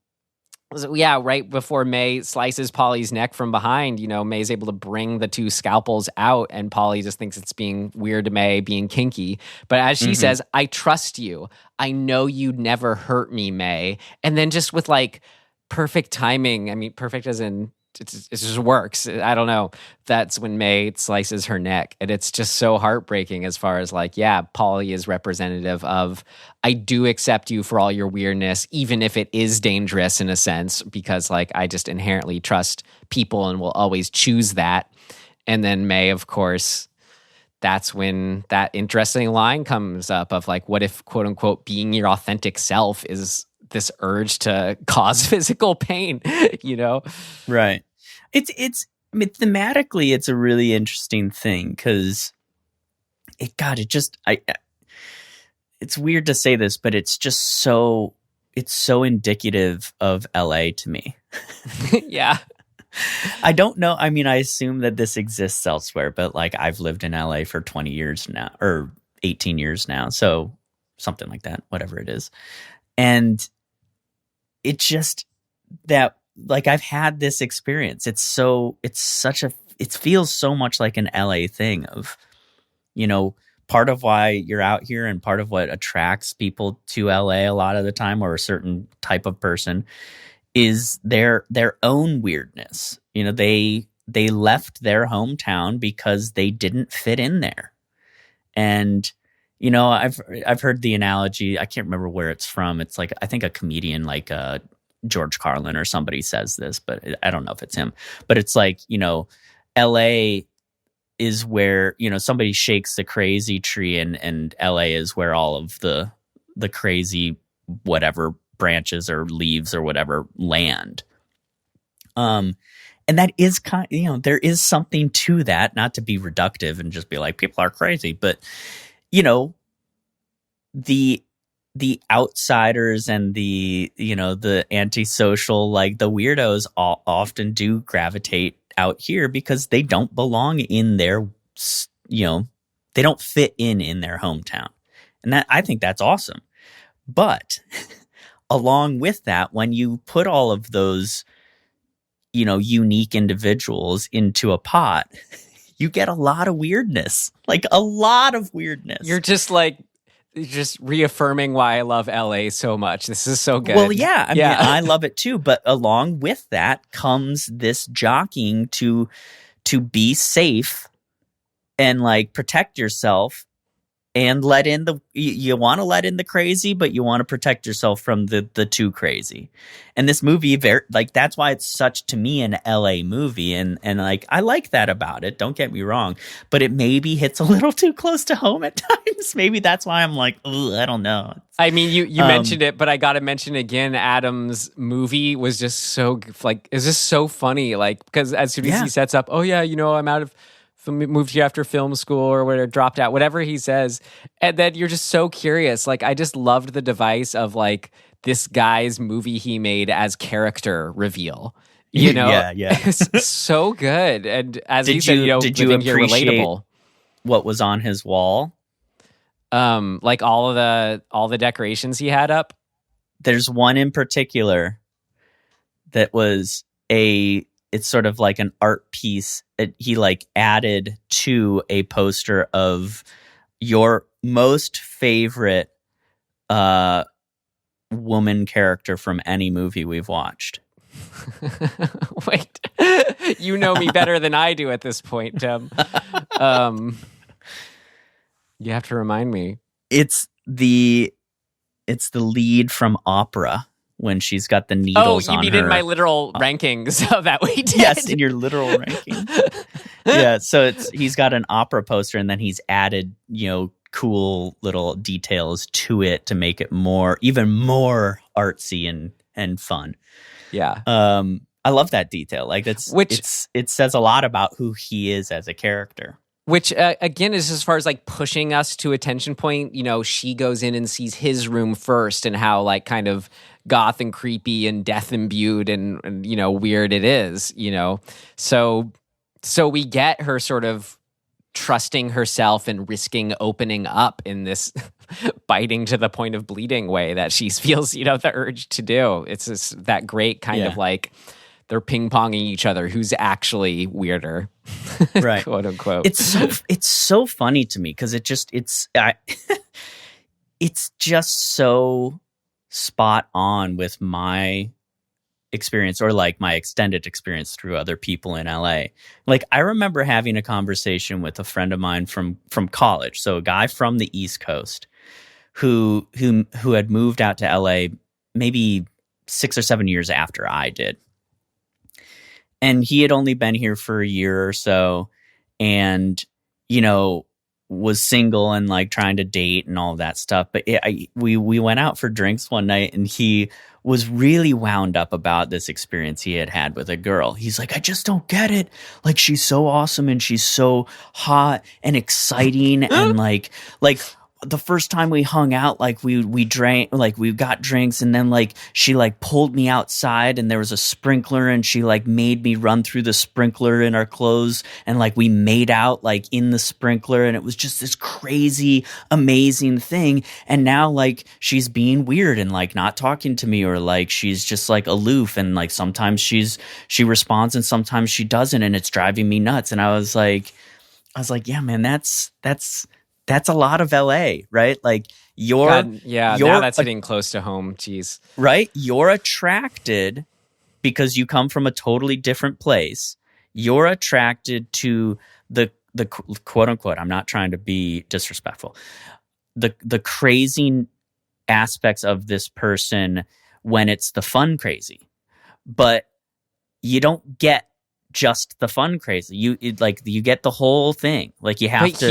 B: right before May slices Polly's neck from behind, May's able to bring the two scalpels out, and Polly just thinks it's being weird to May, being kinky. But as she says, I trust you. I know you'd never hurt me, May. And then just with like perfect timing, I mean, perfect as in it just works. I don't know. That's when May slices her neck. And it's just so heartbreaking as far as like, yeah, Polly is representative of, I do accept you for all your weirdness, even if it is dangerous in a sense, because like I just inherently trust people and will always choose that. And then May, of course, that's when that interesting line comes up of like, what if, quote unquote, being your authentic self is this urge to cause physical pain,
C: Right. It's thematically, it's a really interesting thing because it's weird to say this, but it's just so indicative of LA to me.
B: Yeah.
C: I don't know. I mean, I assume that this exists elsewhere, but like I've lived in LA for 20 years now or 18 years now. So something like that, whatever it is. And it's just that like I've had this experience. It feels so much like an LA thing of, part of why you're out here and part of what attracts people to LA a lot of the time, or a certain type of person, is their own weirdness. They left their hometown because they didn't fit in there. And I've heard the analogy. I can't remember where it's from. It's like, I think a comedian like George Carlin or somebody says this, but I don't know if it's him. But it's like, LA is where, somebody shakes the crazy tree, and LA is where all of the crazy whatever branches or leaves or whatever land. And that is there is something to that, not to be reductive and just be like, people are crazy, but the the outsiders and the, you know, the antisocial, like the weirdos often do gravitate out here because they don't belong in their, you know, they don't fit in their hometown. And that, I think that's awesome. But along with that, when you put all of those, you know, unique individuals into a pot, you get a lot of weirdness, like a lot of weirdness.
B: You're just reaffirming why I love LA so much. This is so good.
C: Well, yeah, I mean, I love it too. But along with that comes this jockeying to be safe and like protect yourself and let in you want to let in the crazy, but you want to protect yourself from the too crazy. And this movie, like, that's why it's such, to me, an LA movie. And like, I like that about it. Don't get me wrong, but it maybe hits a little too close to home at times. Maybe that's why I'm like, ugh, I don't know.
B: I mean, you mentioned it, but I got to mention again, Adam's movie was just so, like, it's just so funny. Like, because as soon as he sets up, oh yeah, you know, I'm out of, moved here after film school or whatever, dropped out, whatever he says. And then you're just so curious. Like, I just loved the device of like this guy's movie he made as character reveal, you know?
C: Yeah.
B: It's so good. And as he said, you know,
C: did you
B: living here
C: appreciate
B: relatable.
C: What was on his wall?
B: Like all the decorations he had up.
C: There's one in particular that was it's sort of like an art piece. He like added to a poster of your most favorite woman character from any movie we've watched.
B: Wait, you know me better than I do at this point, Tim. You have to remind me.
C: It's the lead from Opera. When she's got the needles on her. Oh, you mean
B: in my literal rankings that we did?
C: Yes, in your literal ranking. Yeah, so he's got an opera poster, and then he's added, you know, cool little details to it to make it even more artsy and fun.
B: Yeah.
C: I love that detail. Like it says a lot about who he is as a character.
B: Which, again, is as far as like pushing us to a tension point. You know, she goes in and sees his room first and how like kind of goth and creepy and death imbued and you know, weird it is, you know. So we get her sort of trusting herself and risking opening up in this biting to the point of bleeding way that she feels, you know, the urge to do. It's just that great kind of like they're ping-ponging each other who's actually weirder,
C: right?
B: Quote unquote.
C: It's so funny to me because it's just so spot on with my experience or like my extended experience through other people in LA. Like I remember having a conversation with a friend of mine from college, so a guy from the East Coast who had moved out to LA maybe 6 or 7 years after I did. And he had only been here for a year or so and, you know, was single and like trying to date and all of that stuff. But we went out for drinks one night and he was really wound up about this experience he had with a girl. He's like, I just don't get it. Like, she's so awesome and she's so hot and exciting and like the first time we hung out, like we drank, like we got drinks and then like she like pulled me outside and there was a sprinkler and she like made me run through the sprinkler in our clothes and like we made out like in the sprinkler and it was just this crazy, amazing thing. And now like she's being weird and like not talking to me or like she's just like aloof and like sometimes she responds and sometimes she doesn't and it's driving me nuts. And I was like, yeah, man, that's a lot of LA, right? Like now
B: that's hitting close to home. Jeez.
C: Right? You're attracted because you come from a totally different place. You're attracted to the quote unquote, I'm not trying to be disrespectful, the crazy aspects of this person when it's the fun crazy. But you don't get just the fun crazy. You get the whole thing. Like you have it's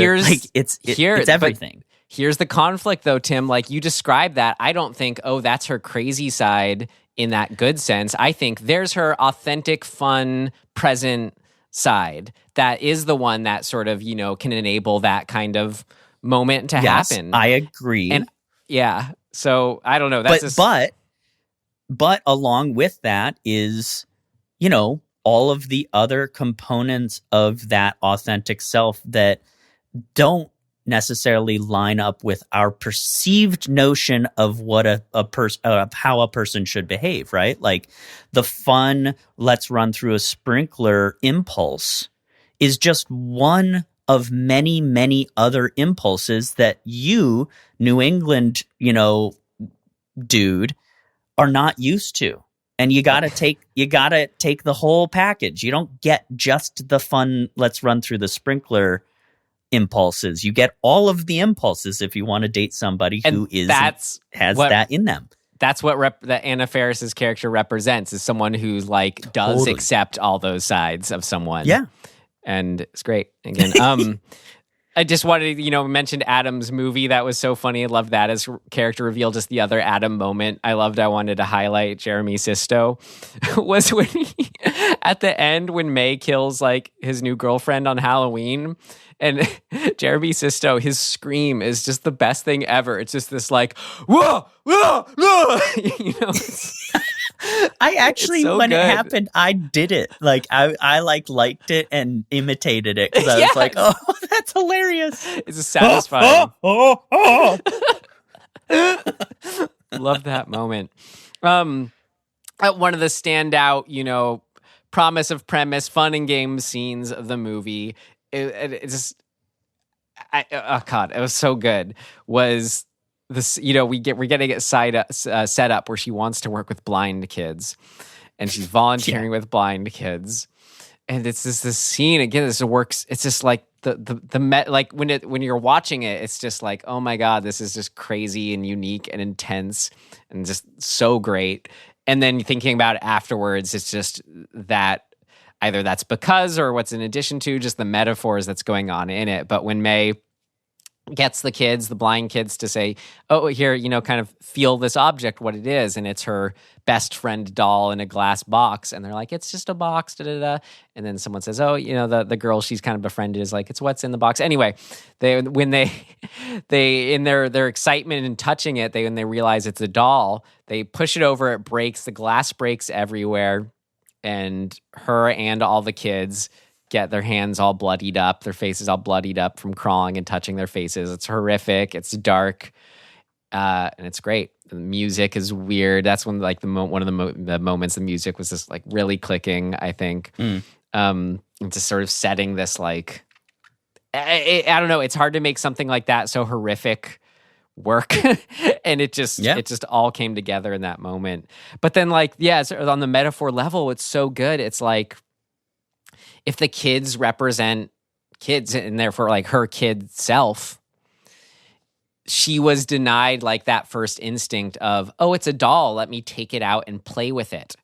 C: everything.
B: Here's the conflict though, Tim. Like you described that. I don't think, oh, that's her crazy side in that good sense. I think there's her authentic, fun, present side. That is the one that sort of, you know, can enable that kind of moment to happen.
C: I agree.
B: And yeah. So I don't know. That's
C: but along with that is, all of the other components of that authentic self that don't necessarily line up with our perceived notion of what how a person should behave, right? Like the fun, let's run through a sprinkler impulse is just one of many, many other impulses that you, New England, dude, are not used to. And you gotta take the whole package. You don't get just the fun, let's run through the sprinkler impulses. You get all of the impulses if you want to date somebody who has that in them.
B: That's what that Anna Faris's character represents, is someone who like does accept all those sides of someone.
C: Yeah.
B: And it's great. Again, I just wanted to, mentioned Adam's movie. That was so funny. I loved that as character reveal. Just the other Adam moment I wanted to highlight Jeremy Sisto was when at the end when May kills like his new girlfriend on Halloween, and Jeremy Sisto, his scream is just the best thing ever. It's just this like, whoa, whoa, whoa.
C: I actually,
B: so
C: when
B: good.
C: it happened, I did it. Like I liked it and imitated it because I was like, oh, that's hilarious.
B: It's satisfying. Love that moment. One of the standout, promise of premise, fun and games scenes of the movie. It just, oh God, it was so good. Was this, we're getting it set up where she wants to work with blind kids, and she's volunteering with blind kids, and it's this scene again. This works. It's just like like when you're watching it, it's just like, oh my God, this is just crazy and unique and intense and just so great. And then thinking about it afterwards, it's just that. Either that's because or what's in addition to just the metaphors that's going on in it. But when May gets the blind kids to say, oh, here, kind of feel this object, what it is. And it's her best friend doll in a glass box. And they're like, it's just a box, da-da-da. And then someone says, oh, the girl she's kind of befriended is like, it's what's in the box. Anyway, when they in their excitement in touching it, when they realize it's a doll, they push it over, it breaks, the glass breaks everywhere. And her and all the kids get their hands all bloodied up, their faces all bloodied up from crawling and touching their faces. It's horrific. It's dark, and it's great. The music is weird. That's when like one of the moments the music was just like really clicking. I think, just sort of setting this like, I don't know. It's hard to make something like that so horrific work and it just all came together in that moment. But then like it's on the metaphor level, it's so good. It's like if the kids represent kids and therefore like her kid self, she was denied like that first instinct of, oh, it's a doll, let me take it out and play with it.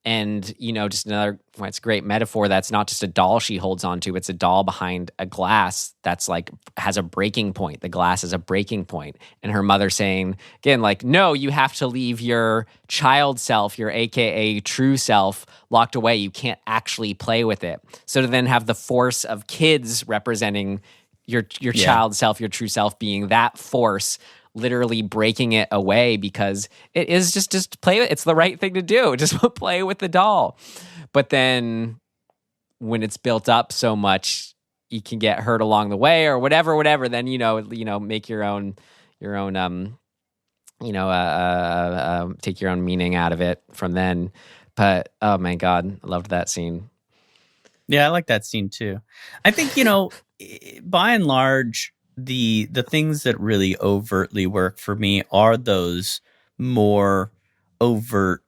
B: And, just another, it's a great metaphor. That's not just a doll she holds onto. It's a doll behind a glass that's like, has a breaking point. The glass is a breaking point. And her mother saying, again, like, no, you have to leave your child self, your AKA true self, locked away. You can't actually play with it. So to then have the force of kids representing your child self, your true self being that force, literally breaking it away because it is just play with it. It's the right thing to do. Just play with the doll. But then when it's built up so much, you can get hurt along the way or whatever, then, make your own, take your own meaning out of it from then. But, oh my God, I loved that scene.
C: Yeah, I like that scene too. I think, by and large, the things that really overtly work for me are those more overt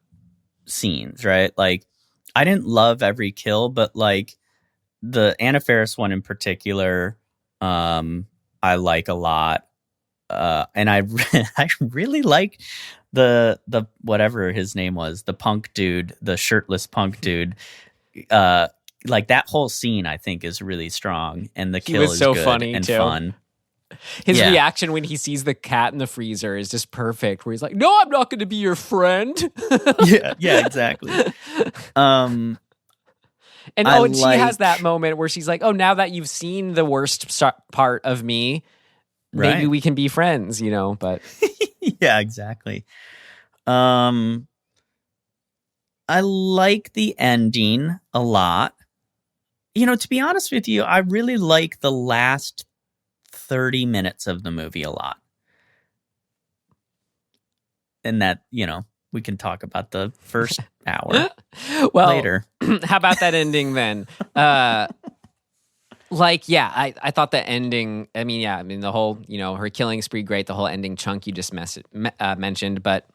C: scenes, right? Like, I didn't love every kill, but like the Anna Faris one in particular, I like a lot. And I really like the whatever his name was, the punk dude, the shirtless punk dude. Like that whole scene, I think, is really strong, and the kill is so good funny and too. Fun.
B: His reaction when he sees the cat in the freezer is just perfect. Where he's like, "No, I'm not going to be your friend."
C: yeah, exactly.
B: And she has that moment where she's like, "Oh, now that you've seen the worst part of me, maybe we can be friends," But
C: Yeah, exactly. I like the ending a lot. To be honest with you, I really like the last 30 minutes of the movie a lot. And that, we can talk about the first hour later.
B: How about that ending then? I thought the ending, the whole, her killing spree, great, the whole ending chunk you just mentioned, but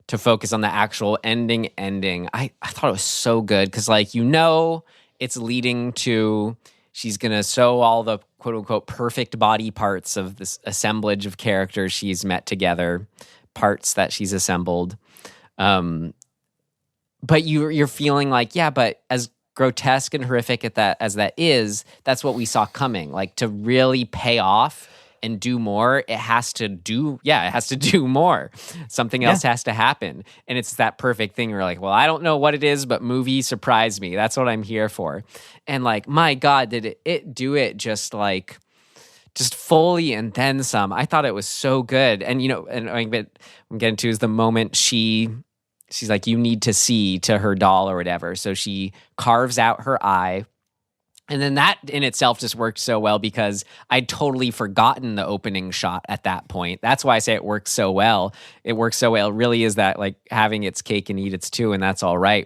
B: to focus on the actual ending, I thought it was so good because, it's leading to she's going to sew all the quote-unquote perfect body parts of this assemblage of characters she's met together, parts that she's assembled. But you're feeling like, yeah, but as grotesque and horrific as that is, that's what we saw coming. Like, to really pay off and do more, it has to do more. Something else has to happen. And it's that perfect thing. You're like, well, I don't know what it is, but movie surprised me. That's what I'm here for. And my God, did it do it just fully and then some. I thought it was so good. And, and I'm getting to is the moment she's like, you need to see to her doll or whatever. So she carves out her eye. And then that in itself just worked so well because I'd totally forgotten the opening shot at that point. That's why I say it works so well. It works so well. It really is that having its cake and eat its too, and that's all right.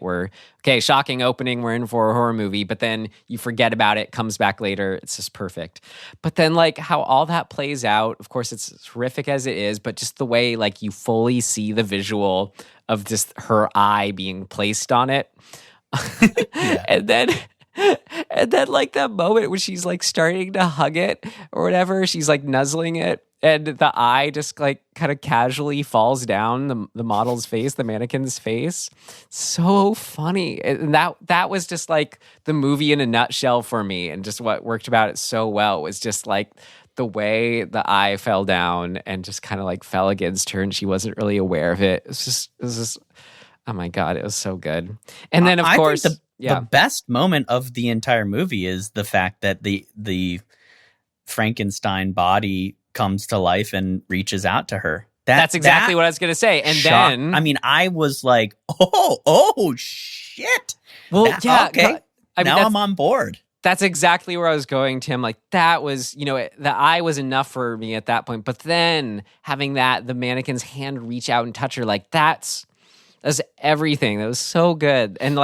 B: Shocking opening, we're in for a horror movie, but then you forget about it, comes back later. It's just perfect. But then how all that plays out, of course, it's as horrific as it is, but just the way you fully see the visual of just her eye being placed on it. And then that moment when she's starting to hug it or whatever, she's nuzzling it, and the eye just kind of casually falls down the model's face, the mannequin's face. So funny. And that was just the movie in a nutshell for me, and just what worked about it so well was just the way the eye fell down and just kind of fell against her, and she wasn't really aware of it. It was just oh my God, it was so good. And then of course
C: the best moment of the entire movie is the fact that the Frankenstein body comes to life and reaches out to her.
B: That's exactly what I was going to say. And then
C: I was like, oh shit.
B: Well,
C: okay. I'm on board.
B: That's exactly where I was going, Tim. That was, the eye was enough for me at that point. But then having the mannequin's hand reach out and touch her, that's everything. That was so good. And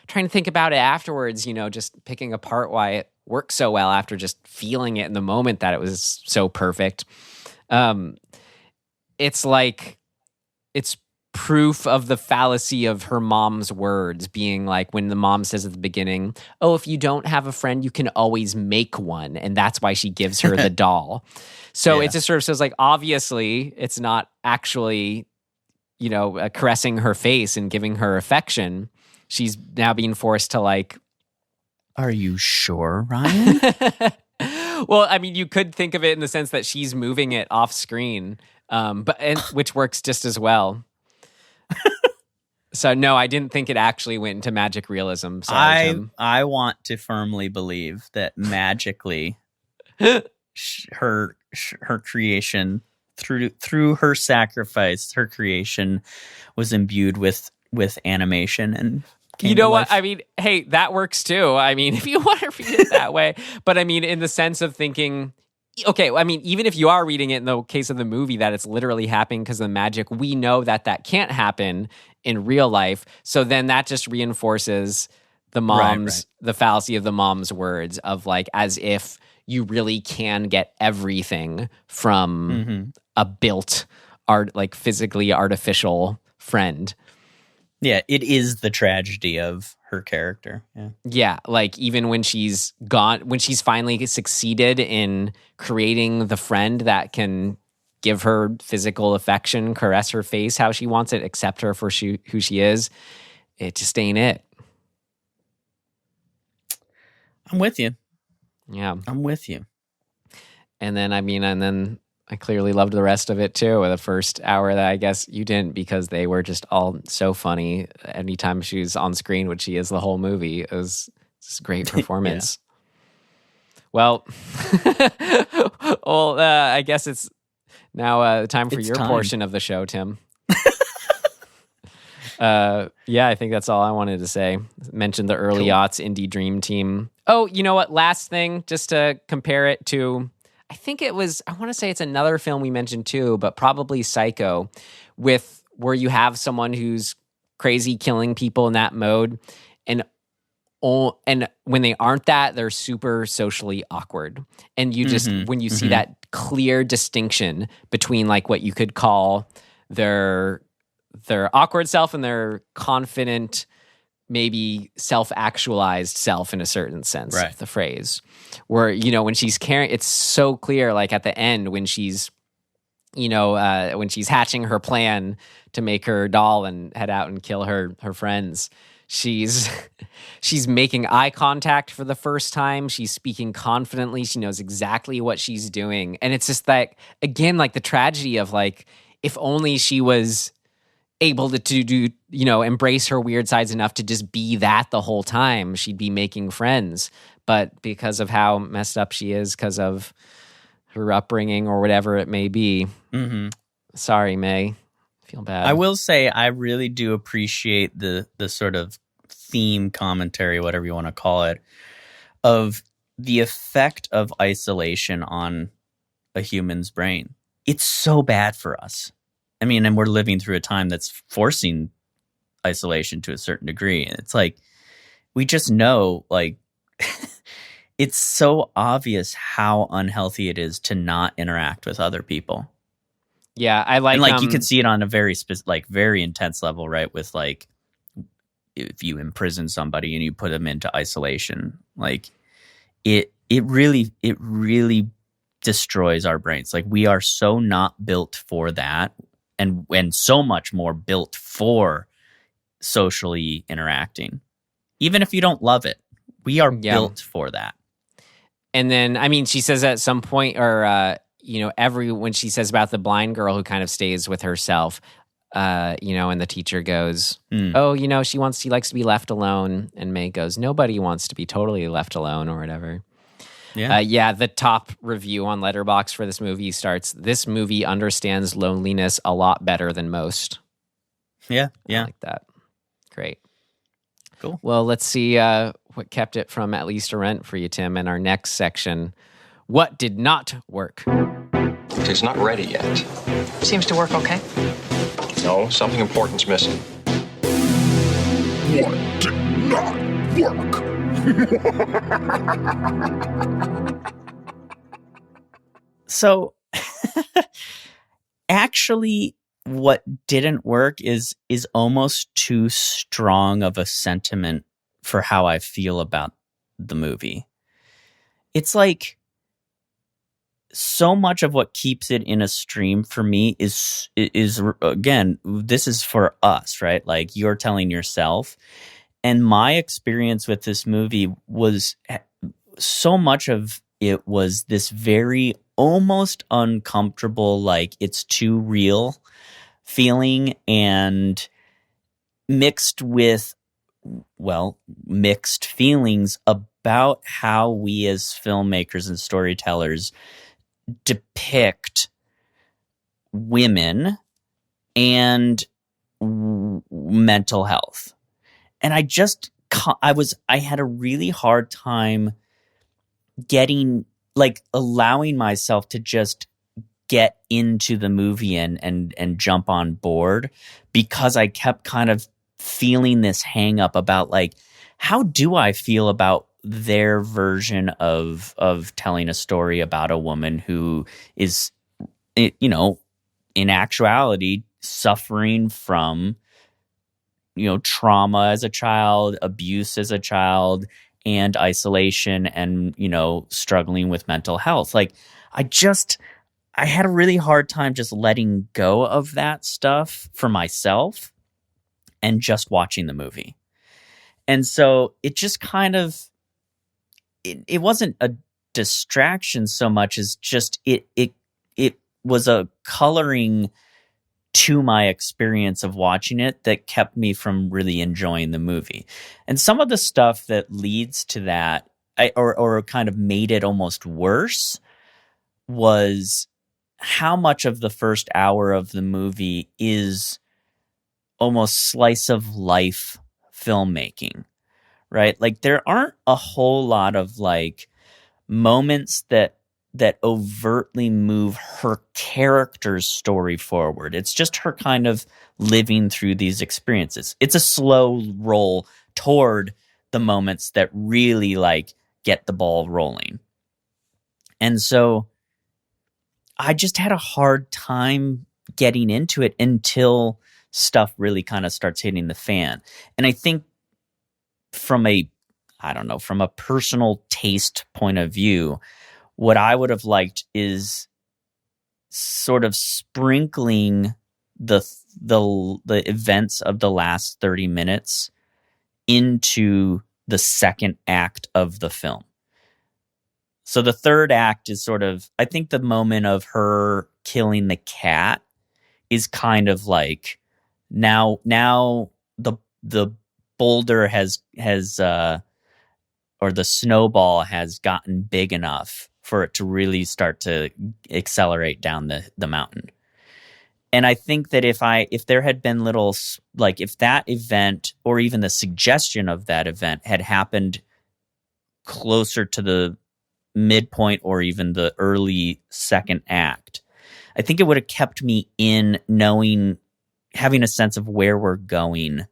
B: trying to think about it afterwards, just picking apart why it worked so well after just feeling it in the moment that it was so perfect. It's it's proof of the fallacy of her mom's words being when the mom says at the beginning, oh, if you don't have a friend, you can always make one. And that's why she gives her the doll. So it just sort of says obviously it's not actually, caressing her face and giving her affection. She's now being forced to
C: Are you sure, Ryan?
B: Well, you could think of it in the sense that she's moving it off screen, which works just as well. So no, I didn't think it actually went into magic realism. Sorry, Tim.
C: I want to firmly believe that magically her creation through her sacrifice, her creation was imbued with animation and
B: you know what? Hey, that works too. If you want to read it that way. But in the sense of thinking, okay, even if you are reading it in the case of the movie that it's literally happening because of the magic, we know that can't happen in real life. So then that just reinforces the the fallacy of the mom's words of as if you really can get everything from a built physically artificial friend.
C: Yeah, it is the tragedy of her character.
B: Yeah, even when she's gone, when she's finally succeeded in creating the friend that can give her physical affection, caress her face how she wants it, accept her for who she is, it just ain't it.
C: I'm with you.
B: Yeah.
C: I'm with you.
B: And then, I clearly loved the rest of it too. The first hour that I guess you didn't because they were just all so funny. Anytime she was on screen, which she is the whole movie, it was just a great performance. Well, I guess it's Now, time for
C: It's
B: your
C: time.
B: portion of the show, Tim. Yeah, I think that's all I wanted to say. Mentioned the early aughts indie dream team. Oh, you know what? Last thing, just to compare it to, I think it was, I want to say it's another film we mentioned too, but probably Psycho, where you have someone who's crazy killing people in that mode, and when they aren't that, they're super socially awkward. And you just, when you see that clear distinction between like what you could call their awkward self and their confident, maybe self-actualized self in a certain sense of the phrase, where, you know, when she's carrying, it's so clear, like at the end when she's, you know, when she's hatching her plan to make her doll and head out and kill her friends, she's making eye contact for the first time. She's speaking confidently. She knows exactly what she's doing. And it's just like, again, like the tragedy of like, if only she was able to do, you know, embrace her weird sides enough to just be that the whole time, she'd be making friends. But because of how messed up she is, because of her upbringing or whatever it may be. Sorry, May. Feel bad.
C: I will say I really do appreciate the sort of theme commentary, whatever you want to call it, of the effect of isolation on a human's brain. It's so bad for us. I mean, and we're living through a time that's forcing isolation to a certain degree. And it's like, we just know, like, it's so obvious how unhealthy it is to not interact with other people.
B: Yeah, I like,
C: and like you can see it on a very very intense level, right? With like, if you imprison somebody and you put them into isolation, like it really destroys our brains. Like, we are so not built for that, and so much more built for socially interacting. Even if you don't love it, we are built for that.
B: And then, I mean, she says at some point, or you know, when she says about the blind girl who kind of stays with herself, you know, and the teacher goes, oh, you know, she likes to be left alone. And May goes, nobody wants to be totally left alone or whatever. Yeah. The top review on Letterboxd for this movie starts, this movie understands loneliness a lot better than most.
C: Yeah.
B: I like that. Great.
C: Cool.
B: Well, let's see what kept it from at least a rent for you, Tim, in our next section. What did not work?
H: It's not ready yet.
G: Seems to work okay.
H: No, something important's missing.
A: What did not work?
C: So, actually, what didn't work is almost too strong of a sentiment for how I feel about the movie. It's like, so much of what keeps it in a stream for me is again, this is for us, right? Like, you're telling yourself. And my experience with this movie was, so much of it was this very almost uncomfortable, like it's too real feeling, and mixed with, well, mixed feelings about how we as filmmakers and storytellers depict women and mental health. And I had a really hard time allowing myself to just get into the movie and jump on board, because I kept kind of feeling this hang up about, like, how do I feel about their version of telling a story about a woman who is, you know, in actuality suffering from, you know, trauma as a child, abuse as a child, and isolation, and, you know, struggling with mental health. Like, I had a really hard time just letting go of that stuff for myself and just watching the movie. And so it just kind of, it wasn't a distraction so much as just it was a coloring to my experience of watching it that kept me from really enjoying the movie. And some of the stuff that leads to that, or kind of made it almost worse, was how much of the first hour of the movie is almost slice of life filmmaking, right? Like there aren't a whole lot of like moments that overtly move her character's story forward. It's just her kind of living through these experiences. It's a slow roll toward the moments that really like get the ball rolling. And so I just had a hard time getting into it until stuff really kind of starts hitting the fan. And I think from a personal taste point of view, what I would have liked is sort of sprinkling the events of the last 30 minutes into the second act of the film. So the third act is sort of, I think the moment of her killing the cat is kind of like now the boulder has or the snowball has gotten big enough for it to really start to accelerate down the mountain. And I think that if there had been little, like if that event or even the suggestion of that event had happened closer to the midpoint or even the early second act, I think it would have kept me in knowing, having a sense of where we're going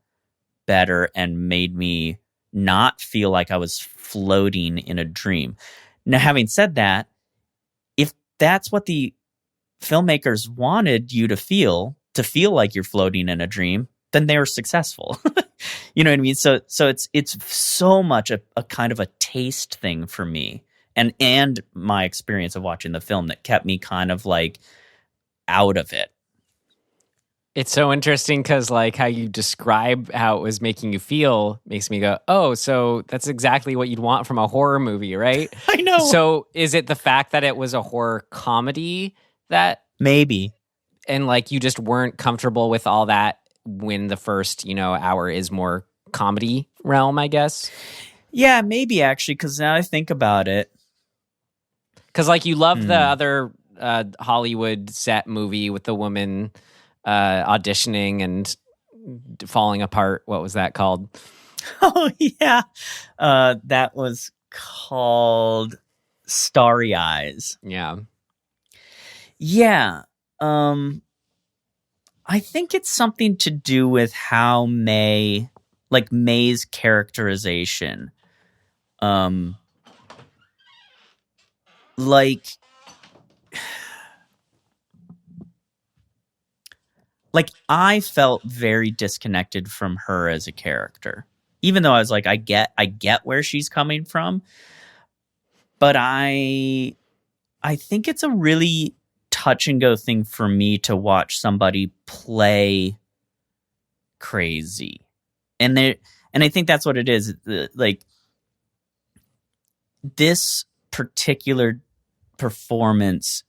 C: better and made me not feel like I was floating in a dream. Now, having said that, if that's what the filmmakers wanted you to feel like you're floating in a dream, then they were successful. You know what I mean? So it's so much a kind of a taste thing for me, and my experience of watching the film that kept me kind of like out of it.
B: It's so interesting because like how you describe how it was making you feel makes me go, oh, so that's exactly what you'd want from a horror movie, right?
C: I know.
B: So is it the fact that it was a horror comedy that
C: maybe,
B: and like you just weren't comfortable with all that when the first, hour is more comedy realm, I guess?
C: Yeah, maybe actually, because now I think about it.
B: Because like you love the other Hollywood set movie with the woman auditioning and falling apart. What was that called?
C: Oh, yeah. That was called Starry Eyes.
B: Yeah.
C: Yeah. I think it's something to do with how May's characterization, like I felt very disconnected from her as a character, even though I was like, I get where she's coming from, but I think it's a really touch and go thing for me to watch somebody play crazy, and I think that's what it is. Like this particular performance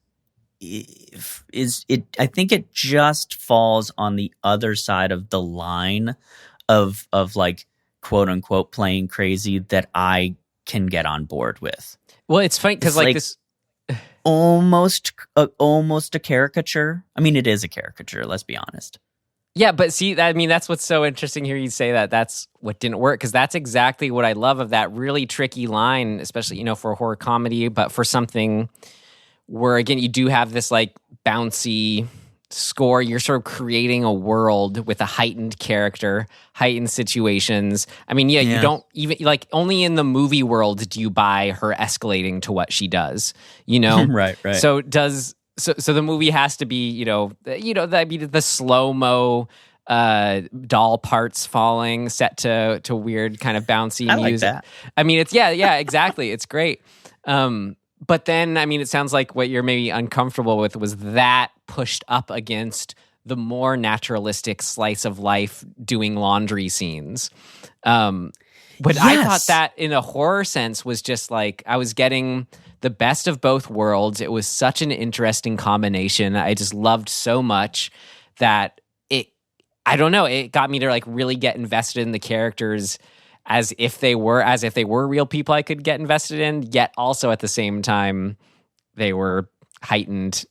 C: is it. I think it just falls on the other side of the line of like quote unquote playing crazy that I can get on board with.
B: Well, it's funny because like this.
C: Almost a caricature. I mean, it is a caricature. Let's be honest.
B: Yeah, but see, I mean, that's what's so interesting here. You say that that's what didn't work, because that's exactly what I love of that really tricky line, especially for a horror comedy, but for something where again you do have this like bouncy score. You're sort of creating a world with a heightened character, heightened situations. I mean, yeah. You don't even like only in the movie world do you buy her escalating to what she does,
C: Right.
B: So the movie has to be, the slow-mo doll parts falling set to weird kind of bouncy music.
C: Like that.
B: I mean, it's yeah, exactly. It's great. But then, I mean, it sounds like what you're maybe uncomfortable with was that pushed up against the more naturalistic slice of life doing laundry scenes. But yes. I thought that in a horror sense was just like I was getting the best of both worlds. It was such an interesting combination. I just loved so much that it got me to like really get invested in the characters as if they were real people I could get invested in, yet also at the same time, they were heightened,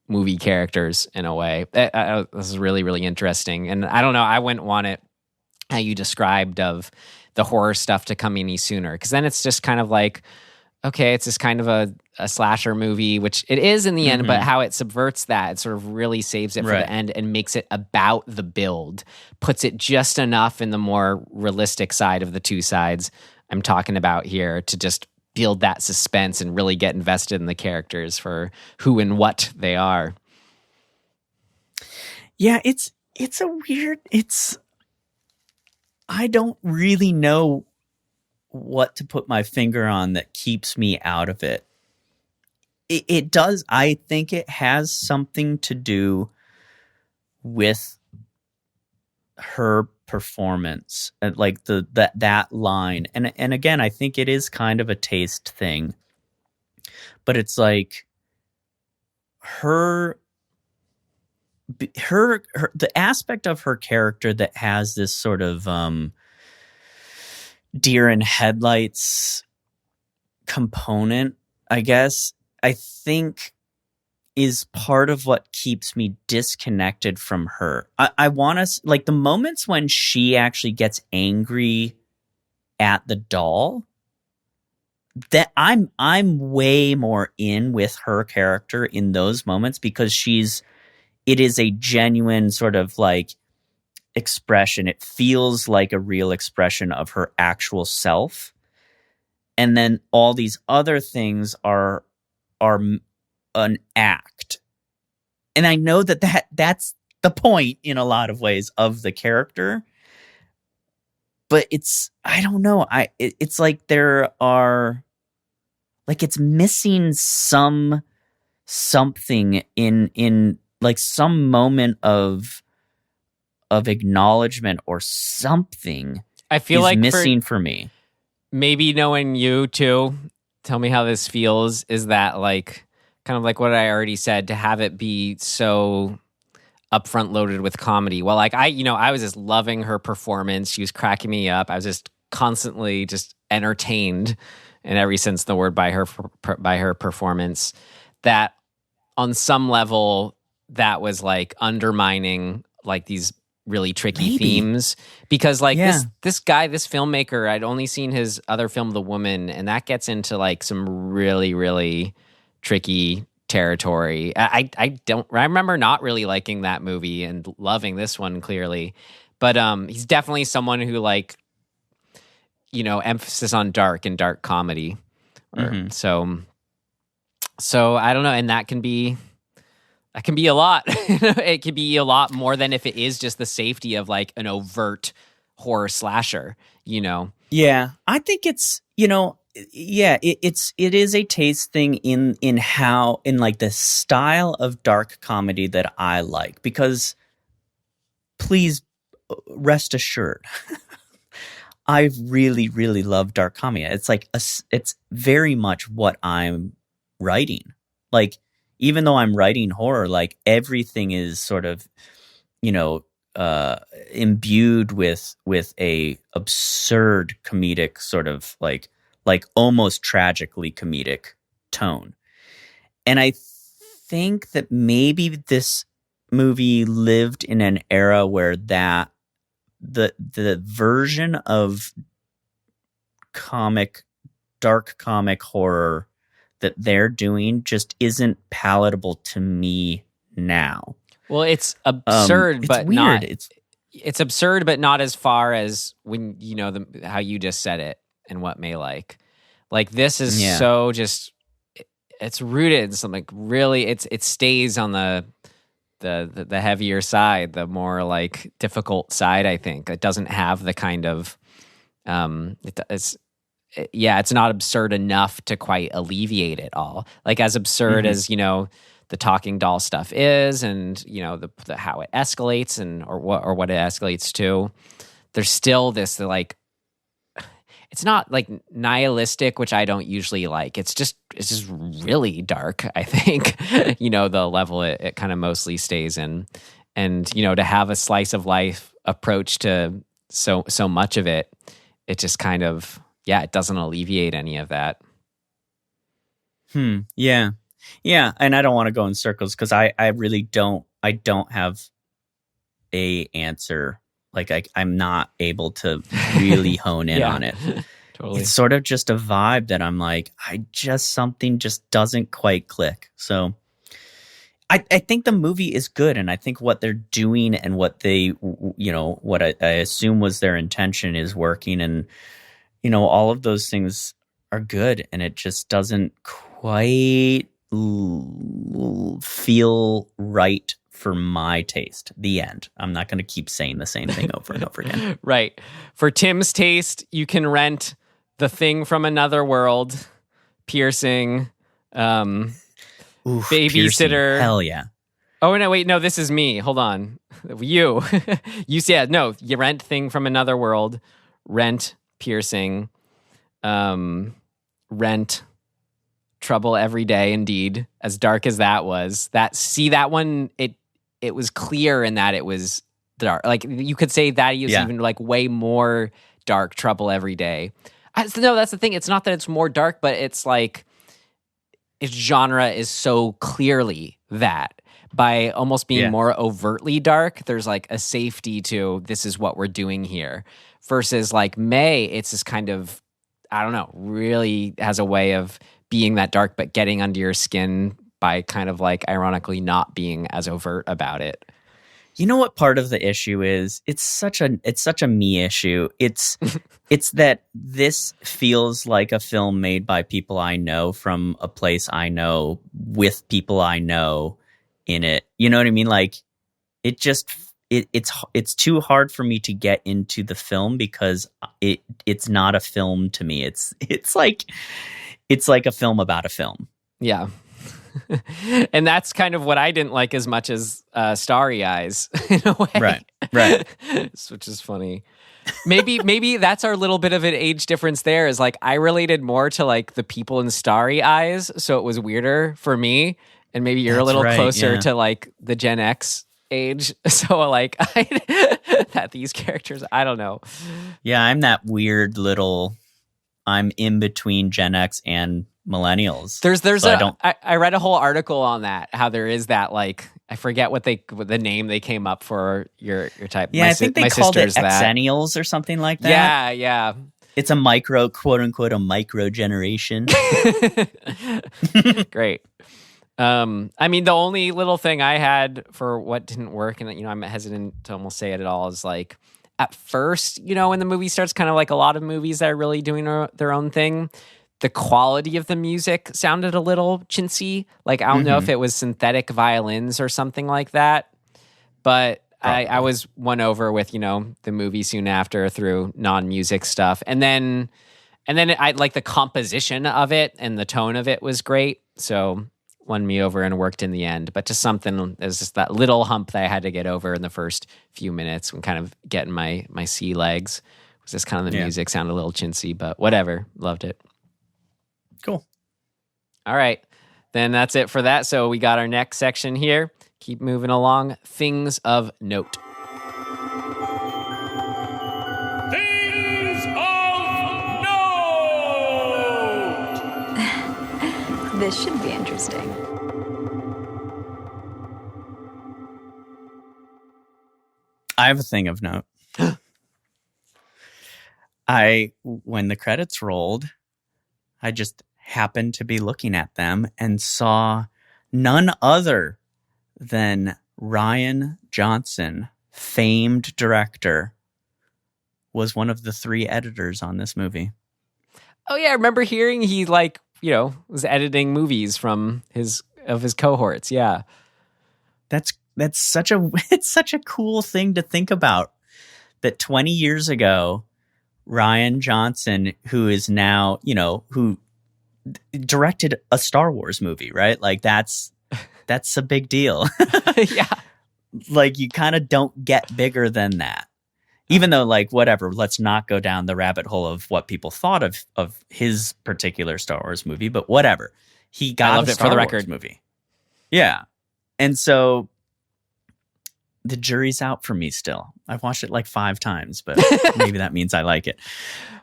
B: movie characters in a way. This is really, really interesting. And I don't know, I wouldn't want it how you described of the horror stuff to come any sooner, because then it's just kind of like, okay, it's just kind of a slasher movie, which it is in the end, but how it subverts that, it sort of really saves it for the end and makes it about the build, puts it just enough in the more realistic side of the two sides I'm talking about here to just build that suspense and really get invested in the characters for who and what they are.
C: Yeah, it's a weird, I don't really know what to put my finger on that keeps me out of it. It does. I think it has something to do with her performance, like that line. And again, I think it is kind of a taste thing, but it's like her the aspect of her character that has this sort of deer in headlights component, I guess, I think is part of what keeps me disconnected from her. I want to, like, the moments when she actually gets angry at the doll, that I'm way more in with her character in those moments, because it is a genuine sort of like expression. It feels like a real expression of her actual self. And then all these other things are an act. And I know that's the point in a lot of ways of the character. But I don't know. It's like there are, like, it's missing something in like some moment of acknowledgement or something.
B: I feel
C: is
B: like
C: missing for me.
B: Maybe knowing you too, tell me how this feels, is that like kind of like what I already said, to have it be so upfront loaded with comedy. Well, like I was just loving her performance. She was cracking me up. I was just constantly just entertained in every sense of the word by her performance. That on some level, that was like undermining like these really tricky themes, because like this guy, this filmmaker, I'd only seen his other film, The Woman, and that gets into like some really, really tricky territory. I remember not really liking that movie and loving this one clearly, but he's definitely someone who, like, emphasis on dark and dark comedy. So I don't know, and that can be a lot. It can be a lot more than if it is just the safety of like an overt horror slasher,
C: Yeah, I think it's, it is a taste thing in how, in like the style of dark comedy that I like, because please rest assured, I really, really love dark comedy. It's like, it's very much what I'm writing. Like, even though I'm writing horror, like everything is sort of, imbued with a absurd comedic sort of like almost tragically comedic tone. And I think that maybe this movie lived in an era where that the version of dark comic horror that they're doing just isn't palatable to me now.
B: Well, it's absurd,
C: it's
B: but
C: weird.
B: not. It's absurd, but not as far as when how you just said it and what may like. Like this is so just. It's rooted in something really. It stays on the heavier side, the more like difficult side. I think it doesn't have the kind of. It's not absurd enough to quite alleviate it all. Like as absurd as the talking doll stuff is, and the how it escalates or what it escalates to. There's still this like, it's not like nihilistic, which I don't usually like. It's just really dark. I think the level it kind of mostly stays in, and to have a slice of life approach to so much of it, it just kind of. Yeah, it doesn't alleviate any of that.
C: Yeah. Yeah, and I don't want to go in circles because I really don't have a answer. Like I'm not able to really hone in on it.
B: Totally.
C: It's sort of just a vibe that I'm like, something just doesn't quite click. So I think the movie is good, and I think what they're doing and what they, what I assume was their intention is working, and all of those things are good, and it just doesn't quite feel right for my taste. The end. I'm not going to keep saying the same thing over and over again.
B: Right. For Tim's taste, you can rent The Thing from Another World, Piercing, Babysitter.
C: Piercing. Hell yeah.
B: Oh, no, wait. No, this is me. Hold on. You said, no, you rent Thing from Another World, rent Piercing, rent Trouble Every Day, indeed. As dark as that was. That one, it was clear in that it was dark. Like, you could say that is even like way more dark, Trouble Every Day. No, that's the thing. It's not that it's more dark, but it's like its genre is so clearly that. By almost being more overtly dark, there's like a safety to this is what we're doing here. Versus like May, it's this kind of, I don't know, really has a way of being that dark, but getting under your skin by kind of like ironically not being as overt about it.
C: You know what part of the issue is? It's such a me issue. It's that this feels like a film made by people I know from a place I know with people I know in it. You know what I mean? Like it's too hard for me to get into the film because it's not a film to me. It's like a film about a film.
B: Yeah. And that's kind of what I didn't like as much as Starry Eyes in a way. Right. Which is funny. Maybe that's our little bit of an age difference there is like I related more to like the people in Starry Eyes, so it was weirder for me. And maybe you're a little closer to like the Gen X age. So like that these characters, I don't know.
C: Yeah, I'm that weird little, I'm in between Gen X and millennials.
B: I read a whole article on that, how there is that like, I forget what the name they came up for your type.
C: Yeah, I think they called it Xennials or something like that.
B: Yeah.
C: It's a micro, quote unquote, a micro generation.
B: Great. I mean, the only little thing I had for what didn't work, and I'm hesitant to almost say it at all, is like at first, when the movie starts, kind of like a lot of movies that are really doing their own thing, the quality of the music sounded a little chintzy. Like I don't know if it was synthetic violins or something like that, but I was won over with the movie soon after through non-music stuff, and then I like the composition of it and the tone of it was great, so won me over and worked in the end. But just something, there's just that little hump that I had to get over in the first few minutes when kind of getting my sea legs. It was just kind of the music sounded a little chintzy, but whatever. Loved it.
C: Cool.
B: All right. Then that's it for that. So we got our next section here. Keep moving along. Things of note.
A: Things of note!
D: This should be interesting.
C: I have a thing of note. When the credits rolled, I just happened to be looking at them and saw none other than Rian Johnson, famed director, was one of the 3 editors on this movie.
B: Oh yeah, I remember hearing he was editing movies from his cohorts. Yeah.
C: That's such a cool thing to think about, that 20 years ago, Rian Johnson, who is now, who directed a Star Wars movie, right? Like that's a big deal.
B: Yeah.
C: Like you kind of don't get bigger than that. Even though, like, whatever, let's not go down the rabbit hole of what people thought of his particular Star Wars movie, but whatever. He got a Star Wars movie. Yeah. And so the jury's out for me still. I've watched it like 5 times, but maybe that means I like it.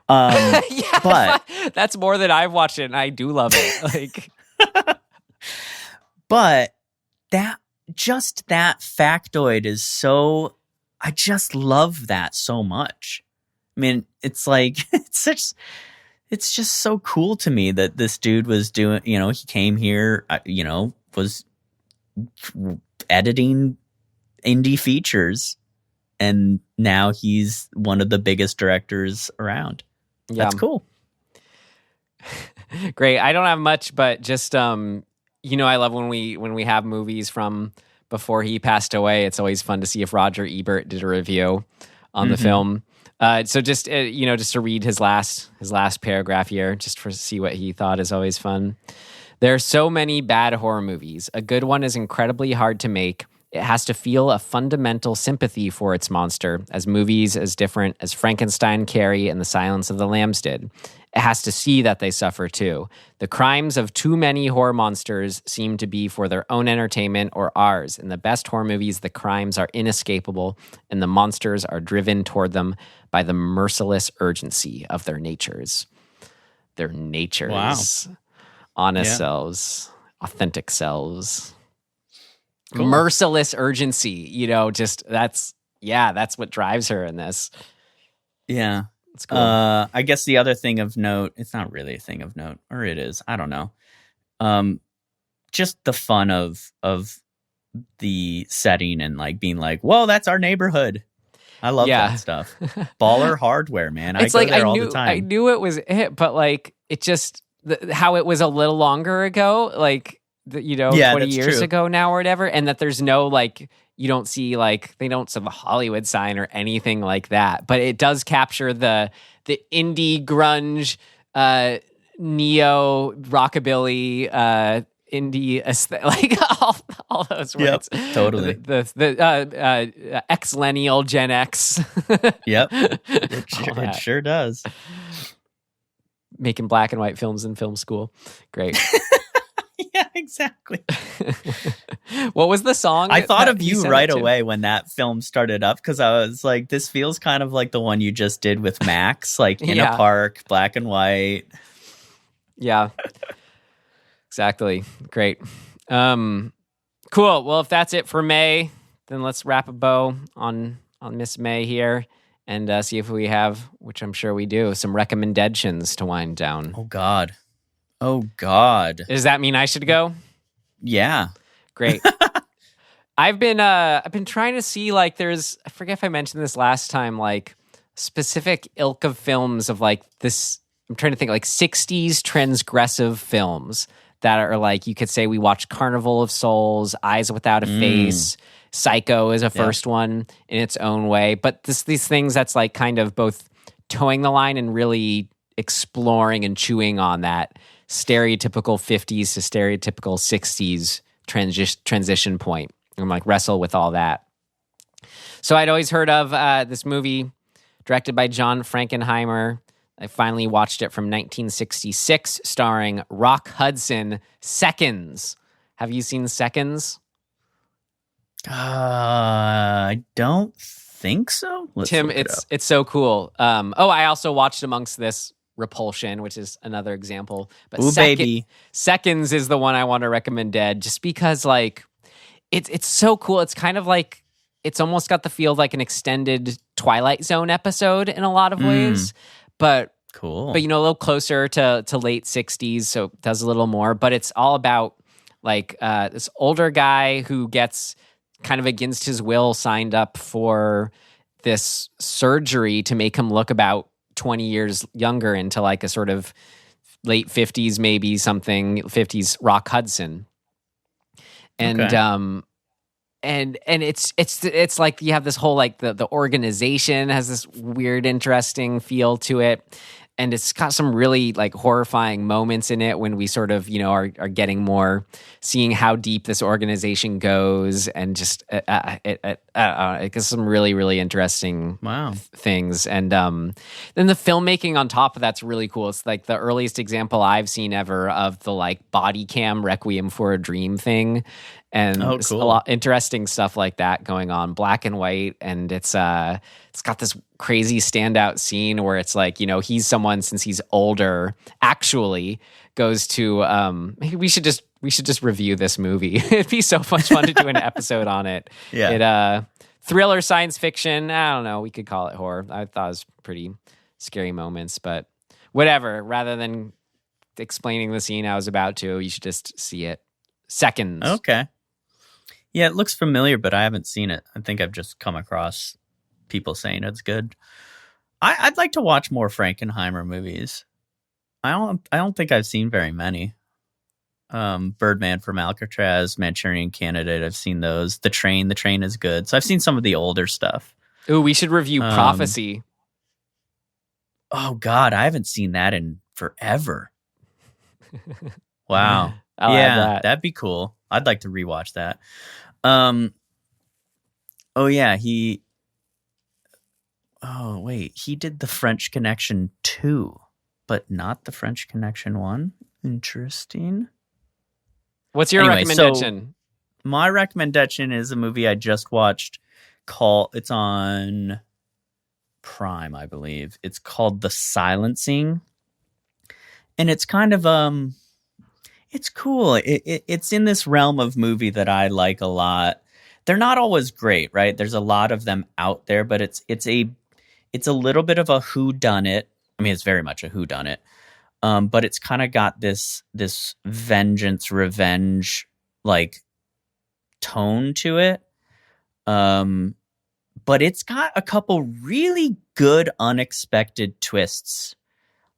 B: Yeah, but that's more than I've watched it, and I do love it. Like,
C: But that factoid is so, I just love that so much. I mean, it's like, it's just so cool to me that this dude was doing, he came here, was editing indie features, and now he's one of the biggest directors around.
B: Yeah.
C: That's cool.
B: Great. I don't have much, but just I love when we have movies from before he passed away. It's always fun to see if Roger Ebert did a review on the film. So just just to read his last paragraph here, just to see what he thought, is always fun. There are so many bad horror movies. A good one is incredibly hard to make. It has to feel a fundamental sympathy for its monster, as movies as different as Frankenstein, Carrie, and The Silence of the Lambs did. It has to see that they suffer too. The crimes of too many horror monsters seem to be for their own entertainment or ours. In the best horror movies, the crimes are inescapable, and the monsters are driven toward them by the merciless urgency of their natures. Their natures.
C: Wow.
B: Honest selves. Authentic selves.
C: Cool.
B: Merciless urgency. That's what drives her in this.
C: Yeah.
B: It's cool.
C: I guess the other thing of note, it's not really a thing of note, or it is, I don't know. Just the fun of the setting and like being like, whoa, that's our neighborhood. I love that stuff. Baller hardware, man.
B: It's
C: I go there all the time.
B: I knew it was it, but like it just how it was a little longer ago, like 20 years ago now or whatever, and that there's no like, you don't see like, they don't have a Hollywood sign or anything like that, but it does capture the indie grunge, neo rockabilly, indie aesthetic, like all those words.
C: Yep, totally.
B: The ex-lennial Gen X.
C: Yep, it sure does.
B: Making black and white films in film school. Great.
C: Yeah, exactly.
B: What was the song?
C: I thought of you right away when that film started up, because I was like, this feels kind of like the one you just did with Max, like in a park, black and white.
B: Yeah, exactly. Great. Cool. Well, if that's it for May, then let's wrap a bow on Miss May here and see if we have, which I'm sure we do, some RecommenDEADtions to wind down.
C: Oh, God. Does
B: that mean I should go?
C: Yeah.
B: Great. I've been trying to see, like, there's, I forget if I mentioned this last time, like specific ilk of films of like this, I'm trying to think like 60s transgressive films that are like, you could say we watched Carnival of Souls, Eyes Without a Face, Psycho is a first one in its own way. But these things that's like kind of both towing the line and really exploring and chewing on that stereotypical 50s to stereotypical 60s transition point. I'm like wrestle with all that. So I'd always heard of this movie directed by John Frankenheimer. I finally watched it from 1966, starring Rock Hudson. Seconds. Have you seen Seconds?
C: I don't think so.
B: Tim, it's so cool. I also watched amongst this Repulsion, which is another example. But
C: baby.
B: Seconds is the one I want to recommend, just because like it's so cool. It's kind of like it's almost got the feel of like an extended Twilight Zone episode in a lot of ways. But
C: cool.
B: But a little closer to late 60s, so it does a little more. But it's all about like this older guy who gets kind of against his will signed up for this surgery to make him look about 20 years younger into like a sort of late 50s, maybe something 50s Rock Hudson. And and it's like you have this whole like the organization has this weird interesting feel to it. And it's got some really like horrifying moments in it when we sort of, are getting more, seeing how deep this organization goes, and just it gets some really, really interesting things. And then the filmmaking on top of that's really cool. It's like the earliest example I've seen ever of the like body cam Requiem for a Dream thing. And a lot interesting stuff like that going on, black and white, and it's got this crazy standout scene where it's like, he's someone, since he's older, actually goes to maybe we should just We should just review this movie. It'd be so much fun to do an episode on it.
C: Yeah.
B: Thriller, science fiction. I don't know. We could call it horror. I thought it was pretty scary moments, but whatever. Rather than explaining the scene I was about to, you should just see it. Seconds.
C: Okay. Yeah, it looks familiar, but I haven't seen it. I think I've just come across people saying it's good. I'd like to watch more Frankenheimer movies. I don't think I've seen very many. Birdman from Alcatraz, Manchurian Candidate. I've seen those. The Train is good. So I've seen some of the older stuff.
B: Ooh, we should review Prophecy.
C: Oh God, I haven't seen that in forever. Wow.
B: Yeah,
C: that'd be cool. I'd like to rewatch that. Oh yeah, he did The French Connection 2, but not The French Connection 1. Interesting.
B: What's your recommendation?
C: So my recommendation is a movie I just watched it's on Prime, I believe. It's called The Silencing. And it's kind of it's cool. It's in this realm of movie that I like a lot. They're not always great, right? There's a lot of them out there, but it's a little bit of a whodunit. I mean, it's very much a whodunit. But it's kind of got this vengeance, revenge like tone to it. But it's got a couple really good unexpected twists.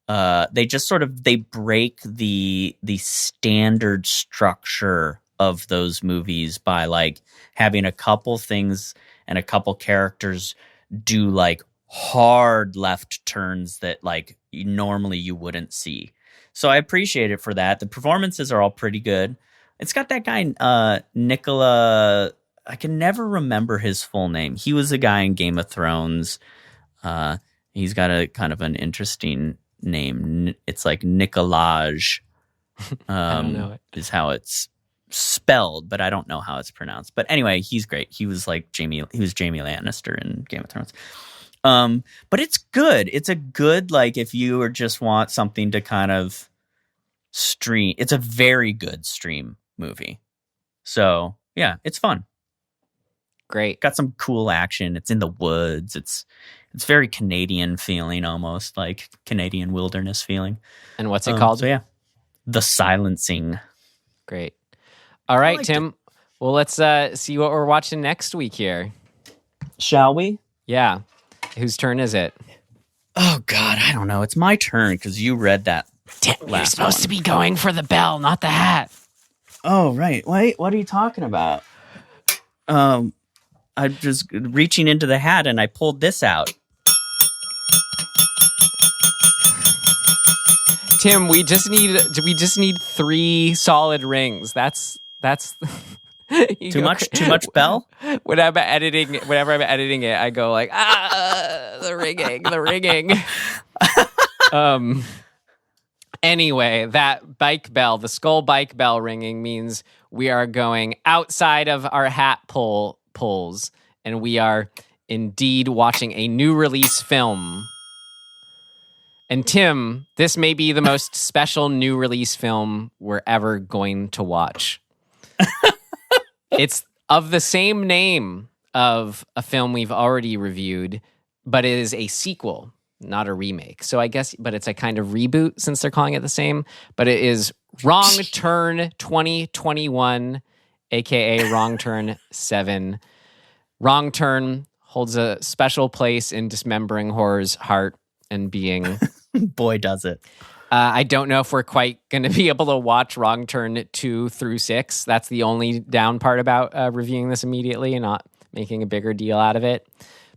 C: They just they break the standard structure of those movies by like having a couple things and a couple characters do like hard left turns that like normally you wouldn't see. So I appreciate it for that. The performances are all pretty good. It's got that guy Nicola. I can never remember his full name. He was a guy in Game of Thrones. He's got a kind of an interesting name. It's like Nicolaj.
B: I don't know it.
C: Is how it's spelled, but I don't know how it's pronounced. But anyway, he's great. He was Jamie Lannister in Game of Thrones. But it's good. It's a good, like, if you just want something to kind of stream, it's a very good stream movie. So yeah, it's fun.
B: Great.
C: Got some cool action. It's in the woods. It's very Canadian feeling, almost like Canadian wilderness feeling.
B: And what's it called?
C: So yeah, The Silencing.
B: Great. All right, Tim. Well, let's see what we're watching next week here.
C: Shall we?
B: Yeah. Whose turn is it?
C: Oh God, I don't know. It's my turn because you read that.
B: Tim, you're supposed to be going for the bell, not the hat.
C: Oh right. Wait, what are you talking about? I'm just reaching into the hat and I pulled this out.
B: Tim, we just need 3 solid rings. That's
C: too much bell.
B: Whenever I'm editing it, I go like, the ringing. Anyway, that bike bell, the skull bike bell ringing means we are going outside of our hat pulls, and we are indeed watching a new release film. And Tim, this may be the most special new release film we're ever going to watch. It's of the same name of a film we've already reviewed, but it is a sequel, not a remake. So I guess, but it's a kind of reboot since they're calling it the same. But it is Wrong Turn 2021, aka Wrong Turn 7. Wrong Turn holds a special place in Dismembering Horror's heart and being.
C: Boy, does it.
B: I don't know if we're quite going to be able to watch Wrong Turn 2 through 6. That's the only down part about reviewing this immediately and not making a bigger deal out of it.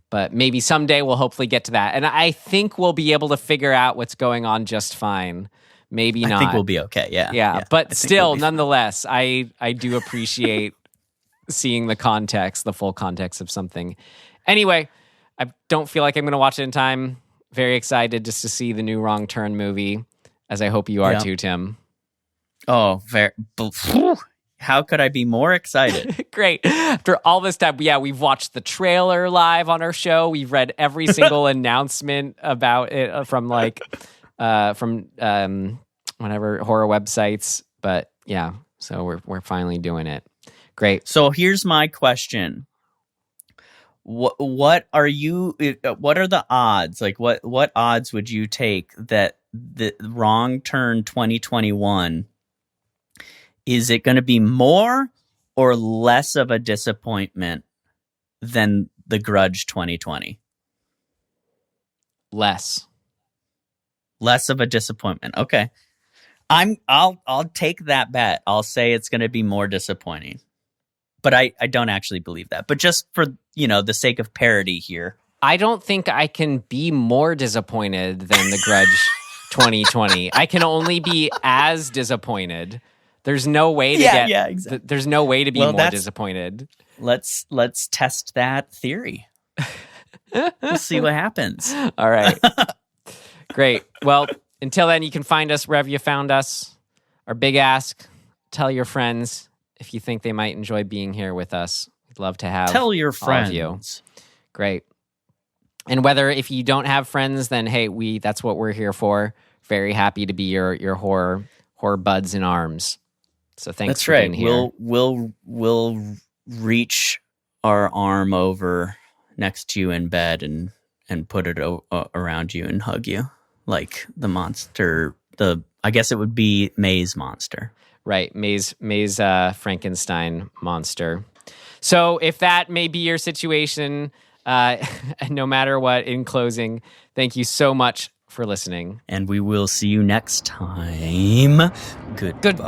B: But maybe someday we'll hopefully get to that. And I think we'll be able to figure out what's going on just fine. Maybe not.
C: I think we'll be okay, yeah.
B: Yeah, but still, nonetheless, I do appreciate seeing the context, the full context of something. Anyway, I don't feel like I'm going to watch it in time. Very excited just to see the new Wrong Turn movie, as I hope you are too, Tim.
C: Oh, very. How could I be more excited?
B: Great. After all this time, we've watched the trailer live on our show. We've read every single announcement about it from whatever horror websites. But yeah, So we're finally doing it. Great.
C: So here's my question. What are the odds? Like what odds would you take that the Wrong Turn 2021, is it going to be more or less of a disappointment than The Grudge 2020?
B: Less
C: of a disappointment. Okay. I'll take that bet. I'll say it's going to be more disappointing. But I don't actually believe that. But just for, the sake of parody here.
B: I don't think I can be more disappointed than The Grudge 2020. I can only be as disappointed. There's no way to
C: exactly.
B: There's no way to be more disappointed.
C: Let's test that theory. We'll see what happens.
B: All right. Great. Well, until then, you can find us wherever you found us. Our big ask, tell your friends if you think they might enjoy being here with us. We'd love to have
C: Tell your
B: all
C: friends.
B: of you. Great. And whether if you don't have friends, then hey, that's what we're here for. Very happy to be your horror buds in arms. So thanks for being here.
C: We'll reach our arm over next to you in bed and put it around you and hug you like the monster. I guess it would be May's monster.
B: Right, May's Frankenstein monster. So if that may be your situation, no matter what, in closing, thank you so much for listening.
C: And we will see you next time.
B: Goodbye.